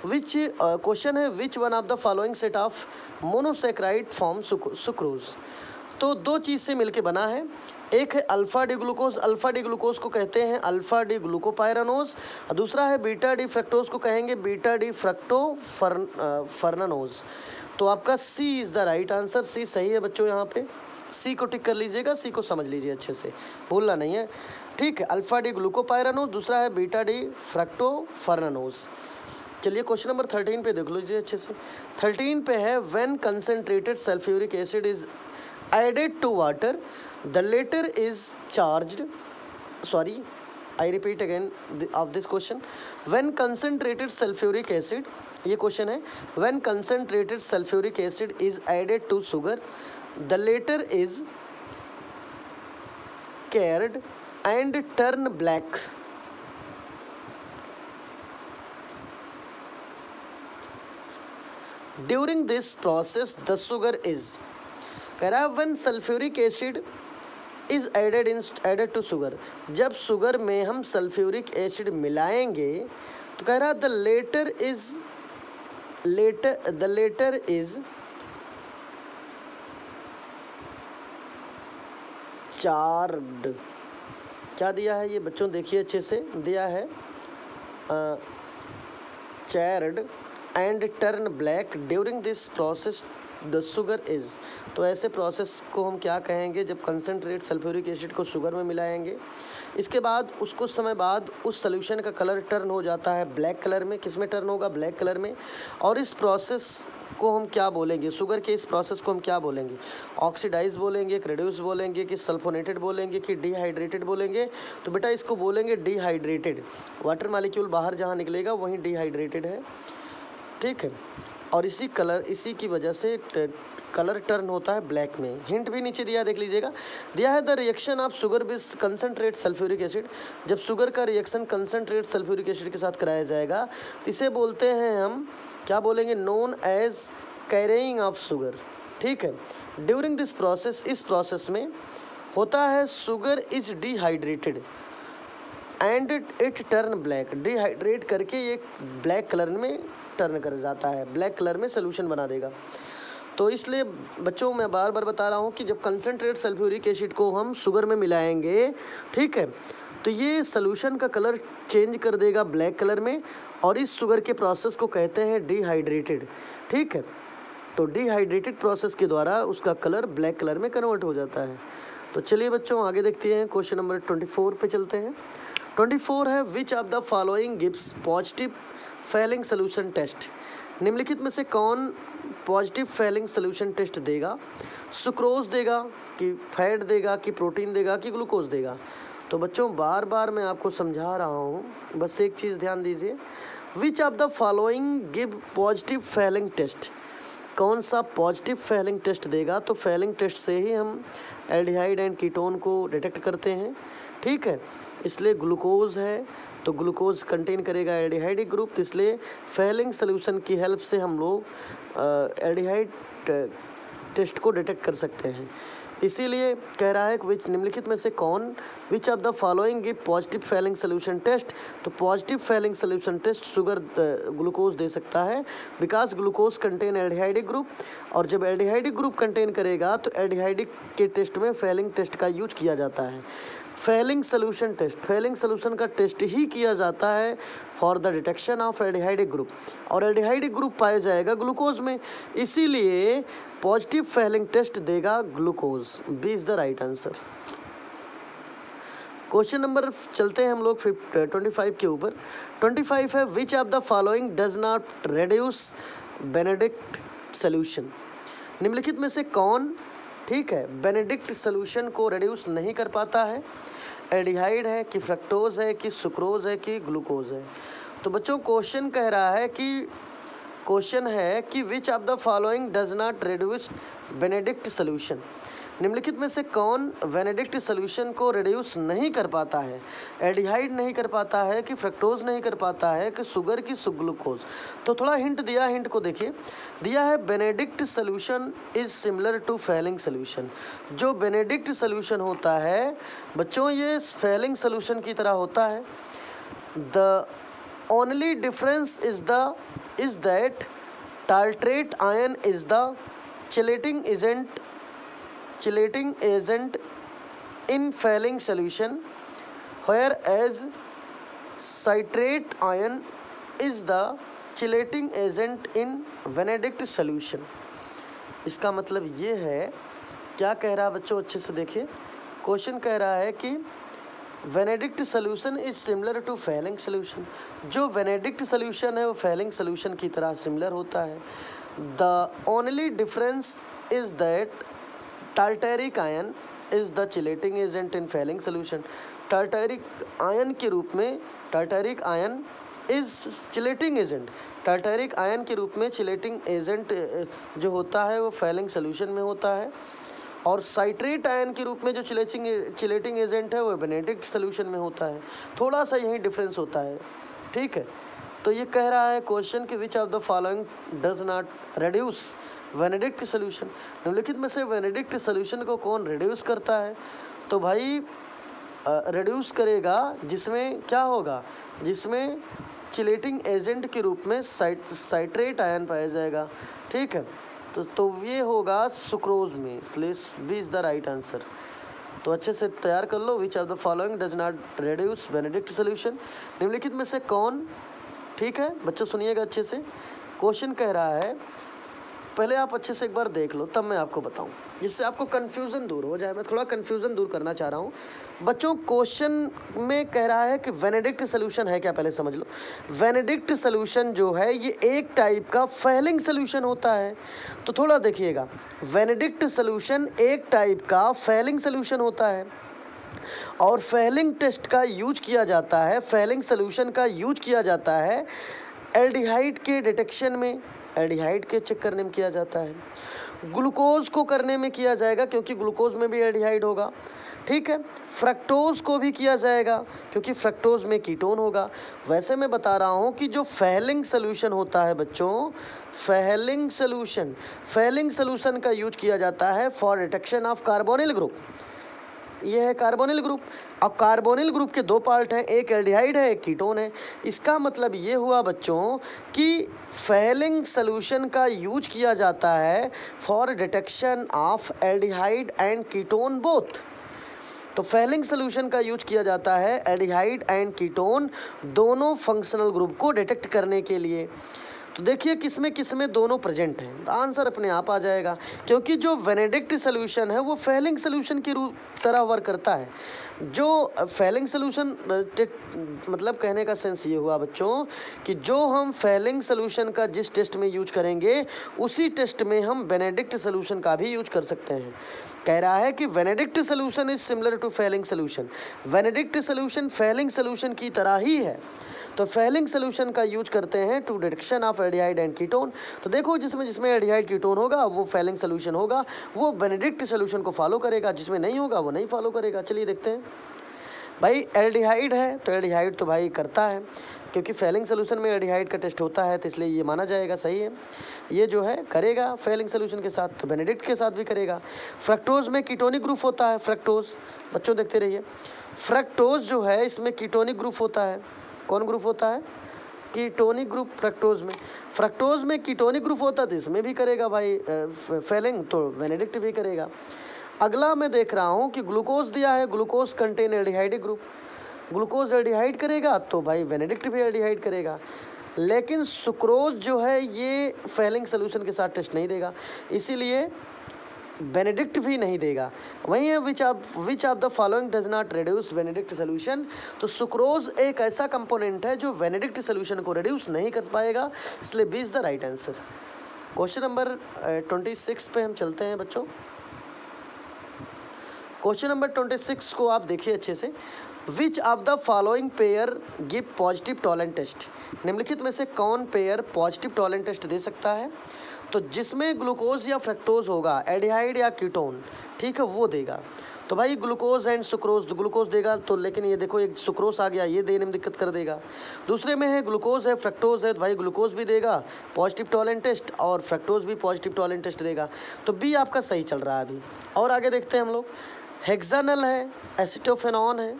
विच क्वेश्चन है which one of the following set of monosaccharide form sucrose. तो दो चीज़ से मिलके बना है, एक है alpha D glucose, alpha D glucose को कहते हैं अल्फ़ा डी ग्लूकोपायरानोज, और दूसरा है बीटा डी फ्रक्टोज को कहेंगे बीटा डी फ्रक्टोफर्नानोज। तो आपका सी इज़ द राइट आंसर, सी सही है बच्चों। यहाँ पे सी को टिक कर लीजिएगा, सी को समझ लीजिए अच्छे से, भूलना नहीं है, ठीक है। अल्फ़ा डी ग्लूकोपायरानोज, दूसरा है बीटा डी फ्रक्टोफर्नानोज। चलिए क्वेश्चन नंबर 13 पे देख लीजिए अच्छे से। 13 पे है when concentrated sulphuric acid is added to water, the latter is charged. Sorry, I repeat again of this question. When concentrated sulfuric acid, ये क्वेश्चन है, when concentrated sulfuric acid is added to sugar, the latter is cured and turn black. During this process, the sugar is, कह रहा है when sulphuric acid is added to sugar, जब sugar में हम sulphuric acid मिलाएंगे तो कह रहा है द लेटर इज चार्ड। क्या दिया है ये बच्चों, देखिए अच्छे से दिया है, charred and turn black during this process the sugar is. तो ऐसे प्रोसेस को हम क्या कहेंगे, जब कंसनट्रेट सल्फ्यूरिक एसिड को शुगर में मिलाएंगे, इसके बाद उस कुछ समय बाद उस सोल्यूशन का कलर टर्न हो जाता है ब्लैक कलर में। किस में टर्न होगा, ब्लैक कलर में। और इस प्रोसेस को हम क्या बोलेंगे, शुगर के इस प्रोसेस को हम क्या बोलेंगे, ऑक्सीडाइज बोलेंगे, कि रिड्यूस बोलेंगे, कि सल्फोनेटेड बोलेंगे, कि डिहाइड्रेटेड बोलेंगे। तो बेटा इसको बोलेंगे डिहाइड्रेटेड। वाटर मालिक्यूल बाहर जहाँ निकलेगा वहीं डिहाइड्रेटेड है, ठीक है। और इसी की वजह से कलर टर्न होता है ब्लैक में। हिंट भी नीचे दिया, देख लीजिएगा, दिया है the reaction of sugar with concentrate sulphuric acid. जब शुगर का रिएक्शन कंसनट्रेट सल्फ्यूरिक एसिड के साथ कराया जाएगा तो इसे बोलते हैं हम, क्या बोलेंगे, known as charring of sugar, ठीक है। ड्यूरिंग दिस प्रोसेस, इस प्रोसेस में होता है sugar is dehydrated and it turn black. Dehydrate करके ये ब्लैक कलर में टर्न कर जाता है, ब्लैक कलर में सोल्यूशन बना देगा। तो इसलिए बच्चों मैं बार बार बता रहा हूँ कि जब कंसनट्रेट सल्फ्यूरिक एसिड को हम शुगर में मिलाएंगे, ठीक है, तो ये सोल्यूशन का कलर चेंज कर देगा ब्लैक कलर में, और इस शुगर के प्रोसेस को कहते हैं डिहाइड्रेटेड, ठीक है। तो डिहाइड्रेटेड प्रोसेस के द्वारा उसका कलर ब्लैक कलर में कन्वर्ट हो जाता है। तो चलिए बच्चों आगे देखते हैं, क्वेश्चन नंबर 24 पे चलते हैं। 24 है which of the following gives positive Fehling solution test. निम्नलिखित में से कौन पॉजिटिव फेलिंग सोल्यूशन टेस्ट देगा, सुक्रोज देगा, कि फैट देगा, कि प्रोटीन देगा, कि ग्लूकोज देगा। तो बच्चों बार बार मैं आपको समझा रहा हूँ, बस एक चीज़ ध्यान दीजिए, which of the following give positive Fehling test. कौन सा पॉजिटिव फेलिंग टेस्ट देगा, तो फेलिंग टेस्ट से ही हम एल्डिहाइड एंड कीटोन को डिटेक्ट करते हैं, ठीक है। इसलिए ग्लूकोज है तो ग्लूकोज कंटेन करेगा एल्डिहाइडिक ग्रुप, तो इसलिए फेलिंग सोल्यूशन की हेल्प से हम लोग एल्डिहाइड टेस्ट को डिटेक्ट कर सकते हैं। इसीलिए कह रहा है कि विच निम्नलिखित में से कौन, which of the following give positive Fehling solution test. तो positive Fehling solution test sugar glucose दे सकता है, because glucose contain aldehydic group, और जब एल्डिहाइडिक ग्रुप कंटेन करेगा तो एल्डिहाइडिक के टेस्ट में फेलिंग टेस्ट का यूज किया जाता है। Fehling solution test, Fehling solution का टेस्ट ही किया जाता है for the detection of aldehydic group, और एल्डिहाइडिक ग्रुप पाया जाएगा ग्लूकोज में, इसीलिए पॉजिटिव फेलिंग टेस्ट देगा glucose. B is the right answer. Question number चलते हैं हम लोग 25 के ऊपर। 25 है which of the following does not reduce Benedict solution. निम्नलिखित में से कौन, ठीक है, बेनेडिक्ट सोल्यूशन को रिड्यूस नहीं कर पाता है। एल्डिहाइड है, कि फ्रक्टोज है, कि सुक्रोज है, कि ग्लूकोज है। तो बच्चों क्वेश्चन कह रहा है कि which of the following does not reduce Benedict solution. निम्नलिखित में से कौन बेनेडिक्ट सॉल्यूशन को रिड्यूस नहीं कर पाता है? एल्डिहाइड नहीं कर पाता है कि फ्रक्टोज नहीं कर पाता है कि शुगर की ग्लूकोज? तो थोड़ा हिंट दिया, हिंट को देखिए, दिया है Benedict solution is similar to Fehling solution. जो बेनेडिक्ट सॉल्यूशन होता है बच्चों ये फेलिंग सॉल्यूशन की तरह होता है। The only difference is that tartrate ion is the chelating agent in failing solution, whereas citrate ion is the chelating agent in Benedict solution। इसका मतलब ये है, क्या कह रहा है बच्चों, अच्छे से देखिए। क्वेश्चन कह रहा है कि Benedict solution is similar to Fehling solution. जो वेनेडिक्ट सोल्यूशन है वो फेलिंग सोल्यूशन की तरह सिमिलर होता है। The only difference is that tartaric ion is the chelating agent in Fehling solution. Tartaric ion के रूप में, tartaric ion is chelating agent, tartaric ion के रूप में चिलेटिंग एजेंट जो होता है वो फेलिंग सोल्यूशन में होता है, और साइट्रेट आयन के रूप में जो चिलेटिंग एजेंट है वो बेनेडिक्ट सोल्यूशन में होता है। थोड़ा सा यही डिफरेंस होता है, ठीक है। तो ये कह रहा है क्वेश्चन कि which of the following does not reduce Benedict solution. निम्नलिखित में से बेनेडिक्ट सोल्यूशन को कौन रिड्यूस करता है? तो भाई रिड्यूस करेगा जिसमें क्या होगा, जिसमें चिलेटिंग एजेंट के रूप में साइट्रेट आयन पाया जाएगा, ठीक है। तो ये होगा सुक्रोज में, इसलिए B is the right answer. तो अच्छे से तैयार कर लो। Which of the following does not reduce Benedict solution. निम्नलिखित में से कौन, ठीक है बच्चों सुनिएगा अच्छे से। क्वेश्चन कह रहा है, पहले आप अच्छे से एक बार देख लो तब मैं आपको बताऊं, जिससे आपको कन्फ्यूज़न दूर हो जाए। मैं थोड़ा कन्फ्यूज़न दूर करना चाह रहा हूं बच्चों। क्वेश्चन में कह रहा है कि वेनेडिक्ट सोल्यूशन है क्या, पहले समझ लो। वेनेडिक्ट सोल्यूशन जो है ये एक टाइप का फेलिंग सोल्यूशन होता है। तो थोड़ा देखिएगा, वेनेडिक्ट सोल्यूशन एक टाइप का फेलिंग सोल्यूशन होता है और फेलिंग टेस्ट का यूज किया जाता है, फेलिंग सोल्यूशन का यूज किया जाता है एल्डिहाइड के डिटेक्शन में, एल्डिहाइड के चेक करने में किया जाता है, ग्लूकोज को करने में किया जाएगा क्योंकि ग्लूकोज में भी एल्डिहाइड होगा, ठीक है। फ्रक्टोज को भी किया जाएगा क्योंकि फ्रक्टोज में कीटोन होगा। वैसे मैं बता रहा हूँ कि जो फेलिंग सोल्यूशन होता है बच्चों, फेलिंग सोल्यूशन का यूज किया जाता है for detection of carbonyl group. ये है कार्बोनिल ग्रुप। अब कार्बोनिल ग्रुप के दो पार्ट हैं, एक एल्डिहाइड है एक कीटोन है। इसका मतलब ये हुआ बच्चों कि फेलिंग सोल्यूशन का यूज किया जाता है for detection of aldehyde and ketone both. तो फेलिंग सोल्यूशन का यूज किया जाता है एल्डिहाइड एंड कीटोन दोनों फंक्शनल ग्रुप को डिटेक्ट करने के लिए। तो देखिए किसमें दोनों प्रेजेंट हैं, आंसर अपने आप आ जाएगा, क्योंकि जो वेनेडिक्ट सोल्यूशन है वो फेलिंग सोल्यूशन की तरह वर्क करता है। जो फेलिंग सोल्यूशन मतलब कहने का सेंस ये हुआ बच्चों कि जो हम फेलिंग सोल्यूशन का जिस टेस्ट में यूज करेंगे उसी टेस्ट में हम बेनेडिक्ट सोल्यूशन का भी यूज कर सकते हैं। कह रहा है कि Benedict solution is similar to Fehling solution. Benedict solution Fehling solution की तरह ही है, तो फेलिंग सोल्यूशन का यूज करते हैं to detection of aldehyde and ketone. तो देखो जिसमें एल्डिहाइड कीटोन होगा वो फेलिंग सोल्यूशन होगा, वो बेनेडिक्ट सोल्यूशन को फॉलो करेगा, जिसमें नहीं होगा वो नहीं फॉलो करेगा। चलिए देखते हैं भाई, एल्डिहाइड है तो एल्डिहाइड तो भाई करता है, क्योंकि फेलिंग सोल्यूशन में एल्डिहाइड का टेस्ट होता है, तो इसलिए ये माना जाएगा सही है। ये जो है करेगा फेलिंग सोल्यूशन के साथ, तो बेनेडिक्ट के साथ भी करेगा। फ्रक्टोज में कीटोनिक ग्रुप होता है, फ्रक्टोज बच्चों देखते रहिए, फ्रक्टोज जो है इसमें कीटोनिक ग्रुप होता है। कौन ग्रुप होता है? कीटोनिक ग्रुप फ्रक्टोज में कीटोनिक ग्रुप होता है, तो इसमें भी करेगा भाई फेलिंग, तो बेनेडिक्ट भी करेगा। अगला मैं देख रहा हूँ कि ग्लूकोज दिया है, glucose contain aldehydic group, glucose aldehyde करेगा तो भाई बेनेडिक्ट भी एल्डिहाइड करेगा। लेकिन सुक्रोज जो है ये फेलिंग सोल्यूशन के साथ टेस्ट नहीं देगा, इसीलिए बेनेडिक्ट भी नहीं देगा। वहीं है which of the following does not reduce Benedict solution. तो सुक्रोज एक ऐसा कंपोनेंट है जो बेनेडिक्ट सोल्यूशन को रिड्यूस नहीं कर पाएगा, इसलिए B is the right answer. Question number 26 पे हम चलते हैं बच्चों। क्वेश्चन नंबर 26 को आप देखिए अच्छे से। Which of the following pair give positive Tollens test. निम्नलिखित में से कौन पेयर पॉजिटिव टॉलेंट टेस्ट दे सकता है? तो जिसमें ग्लूकोज या फ्रक्टोज होगा, एल्डिहाइड या कीटोन, ठीक है, वो देगा। तो भाई ग्लूकोज एंड सुक्रोज, तो ग्लूकोज देगा तो, लेकिन ये देखो एक सुक्रोज आ गया, ये देने में दिक्कत कर देगा। दूसरे में है ग्लूकोज है, फ्रक्टोज है, तो भाई ग्लूकोज भी देगा पॉजिटिव टॉलेंट टेस्ट, और फ्रक्टोज भी पॉजिटिव टॉलेंट टेस्ट देगा। तो बी आपका सही चल रहा है अभी। और आगे देखते हैं हम लोग। हेक्सानल है, एसिटोफेनॉन है,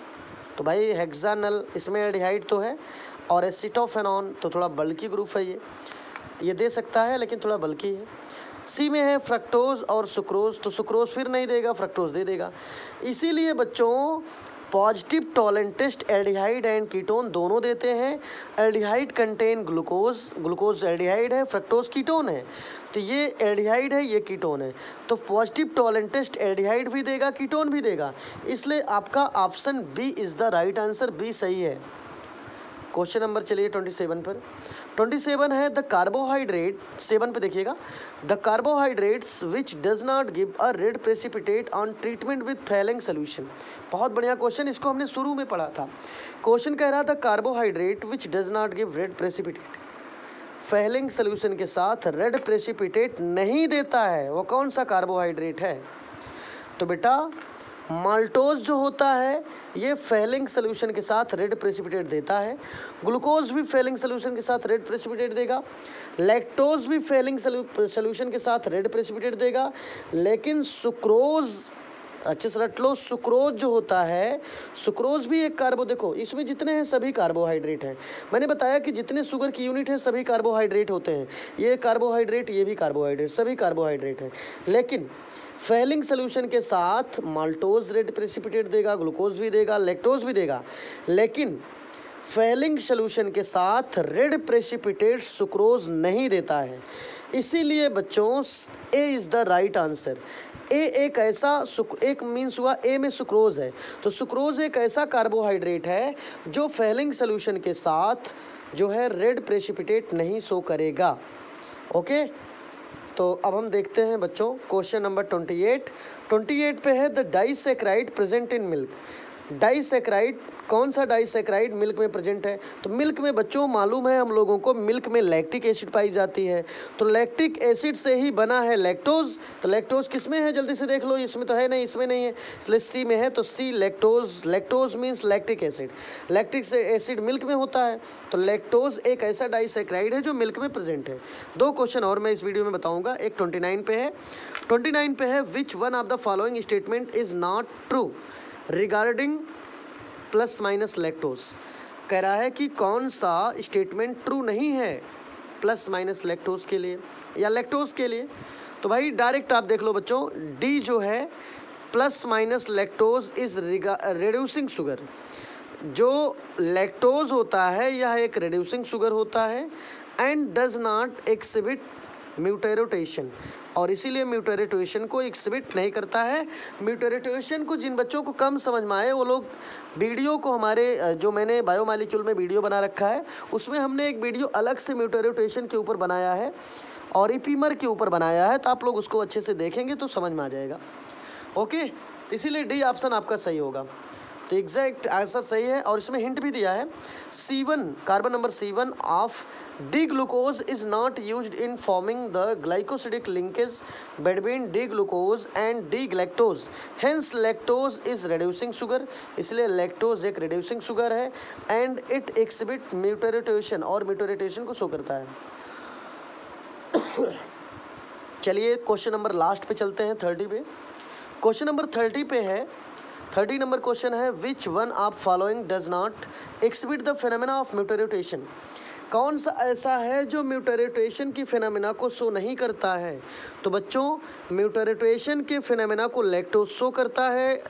तो भाई हेक्सानल इसमें एल्डिहाइड तो है, और एसिटोफेनॉन तो थोड़ा बल्कि ग्रुप है, ये दे सकता है लेकिन थोड़ा बल्कि है। सी में है फ्रक्टोज और सुक्रोज, तो सुक्रोज फिर नहीं देगा, फ्रक्टोज दे देगा। इसीलिए बच्चों positive Tollens test aldehyde and ketone दोनों देते हैं। Aldehyde contain glucose, glucose aldehyde है, फ्रक्टोज कीटोन है, तो ये एल्डिहाइड है, ये कीटोन है, तो पॉजिटिव टॉलेंट टेस्ट एल्डिहाइड भी देगा, कीटोन भी देगा। इसलिए आपका option B is the right answer, B सही है। क्वेश्चन नंबर चलिए 27 पर। 27 है द कार्बोहाइड्रेट, 7 पे देखिएगा, the carbohydrates which does not give a red precipitate on treatment with Fehling solution. बहुत बढ़िया क्वेश्चन, इसको हमने शुरू में पढ़ा था। क्वेश्चन कह रहा था carbohydrate which does not give red precipitate, Fehling solution के साथ रेड प्रेसिपिटेट नहीं देता है, वो कौन सा कार्बोहाइड्रेट है? तो बेटा माल्टोज जो होता है ये फेलिंग सोल्यूशन के साथ रेड प्रेसिपिटेट देता है, ग्लूकोज भी फेलिंग सोल्यूशन के साथ रेड प्रेसिपिटेट देगा, लैक्टोज भी फेलिंग सोल्यूशन के साथ रेड प्रेसिपिटेट देगा, लेकिन सुक्रोज, अच्छे से रट लो, सुक्रोज जो होता है, सुक्रोज भी एक कार्बो, देखो इसमें जितने हैं सभी कार्बोहाइड्रेट हैं। मैंने बताया कि जितने शुगर की यूनिट है सभी कार्बोहाइड्रेट होते हैं, ये कार्बोहाइड्रेट, ये भी कार्बोहाइड्रेट, सभी कार्बोहाइड्रेट हैं। लेकिन फेलिंग सोल्यूशन के साथ माल्टोज रेड प्रेसिपिटेट देगा, ग्लूकोज भी देगा, लैक्टोज भी देगा, लेकिन फेलिंग सोल्यूशन के साथ रेड प्रेसिपिटेट सुक्रोज नहीं देता है। इसीलिए बच्चों A is the right answer. A एक ऐसा एक मीन्स हुआ ए में सुक्रोज है, तो सुक्रोज एक ऐसा कार्बोहाइड्रेट है जो फेलिंग सोल्यूशन के साथ जो है रेड प्रेसिपिटेट नहीं शो करेगा। ओके, तो अब हम देखते हैं बच्चों क्वेश्चन नंबर 28 पे है the disaccharide present in milk. Disaccharide, कौन सा डाइसैकेराइड मिल्क में प्रेजेंट है? तो मिल्क में बच्चों मालूम है हम लोगों को, मिल्क में लैक्टिक एसिड पाई जाती है, तो लैक्टिक एसिड से ही बना है लैक्टोज। तो लैक्टोज किस में है जल्दी से देख लो, इसमें तो है नहीं, इसमें नहीं है, इसलिए सी में है, तो C lactose. Lactose means lactic acid, lactic acid milk में होता है, तो लैक्टोज एक ऐसा डाइसैकेराइड है जो मिल्क में प्रेजेंट है। 2 क्वेश्चन और मैं इस वीडियो में बताऊंगा। एक 29 पे है, 29 पे है which one of the following statement is not true regarding plus minus lactose. कह रहा है कि कौन सा स्टेटमेंट ट्रू नहीं है प्लस माइनस लैक्टोज के लिए या लैक्टोज के लिए। तो भाई डायरेक्ट आप देख लो बच्चों, डी जो है plus minus lactose is reducing sugar. जो लैक्टोज होता है यह एक रिड्यूसिंग शुगर होता है एंड डज नॉट एक्सिबिट म्यूटेरोटेशन, और इसीलिए म्यूटेरोटेशन को एक्सिबिट नहीं करता है। म्यूटेरोटेशन को जिन बच्चों को कम समझ में आए वो लोग वीडियो को, हमारे जो मैंने बायोमॉलिक्यूल में वीडियो बना रखा है उसमें हमने एक वीडियो अलग से म्यूटेरोटेशन के ऊपर बनाया है और इपीमर के ऊपर बनाया है, तो आप लोग उसको अच्छे से देखेंगे तो समझ में आ जाएगा। ओके, इसीलिए डी ऑप्शन आपका सही होगा। तो एग्जैक्ट आंसर सही है, और इसमें हिंट भी दिया है, C1 carbon number C1 of D glucose is not used in forming the glycosidic linkage between D glucose and D galactose, hence lactose is reducing sugar. इसलिए लैक्टोज एक रिड्यूसिंग शुगर है एंड इट एक्सिबिट म्यूटेरोटेशन, और म्यूटेरोटेशन को show करता है। चलिए question number last पे चलते हैं, 30 पे। क्वेश्चन नंबर 30 पे है, 30 नंबर क्वेश्चन है which one of following does not exhibit the phenomena of mutarotation. कौन सा ऐसा है जो म्यूटेरोटेशन की फिनोमेना को शो नहीं करता है? तो बच्चों म्यूटेरोटेशन के फिनोमेना को लैक्टोज शो करता है,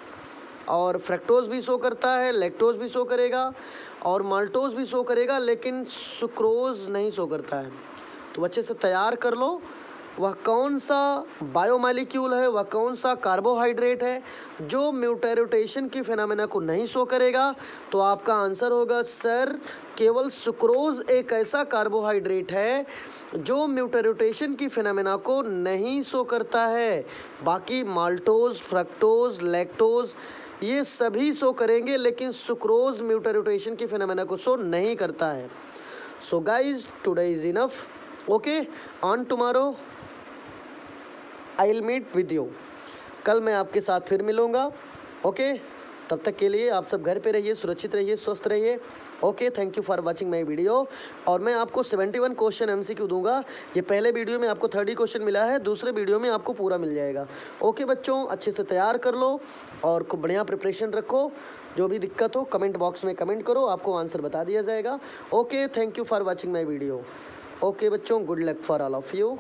और फ्रक्टोज भी शो करता है, लैक्टोज भी शो करेगा, और माल्टोज भी शो करेगा, लेकिन सुक्रोज नहीं शो करता है। तो बच्चे से तैयार कर लो, वह कौन सा बायोमॉलिक्यूल है, वह कौन सा कार्बोहाइड्रेट है जो म्यूटेरोटेशन की फिनोमेना को नहीं शो करेगा। तो आपका आंसर होगा सर केवल सुक्रोज एक ऐसा कार्बोहाइड्रेट है जो म्यूटेरोटेशन की फिनोमेना को नहीं शो करता है। बाकी माल्टोज, फ्रक्टोज, लैक्टोज ये सभी शो करेंगे, लेकिन सुक्रोज म्यूटेरोटेशन की फिनोमेना को शो नहीं करता है। So guys today is enough. Okay, on tomorrow I will meet with you. कल मैं आपके साथ फिर मिलूँगा। ओके, तब तक के लिए आप सब घर पे रहिए, सुरक्षित रहिए, स्वस्थ रहिए। Okay, thank you for watching my video. और मैं आपको 71 क्वेश्चन MCQ दूंगा। ये पहले वीडियो में आपको 30 क्वेश्चन मिला है, दूसरे वीडियो में आपको पूरा मिल जाएगा। ओके बच्चों, अच्छे से तैयार कर लो और खूब बढ़िया प्रिपरेशन रखो। जो भी दिक्कत हो कमेंट बॉक्स में कमेंट करो, आपको आंसर बता दिया जाएगा। Okay, thank you for watching my video. Okay बच्चों, good luck for all of you.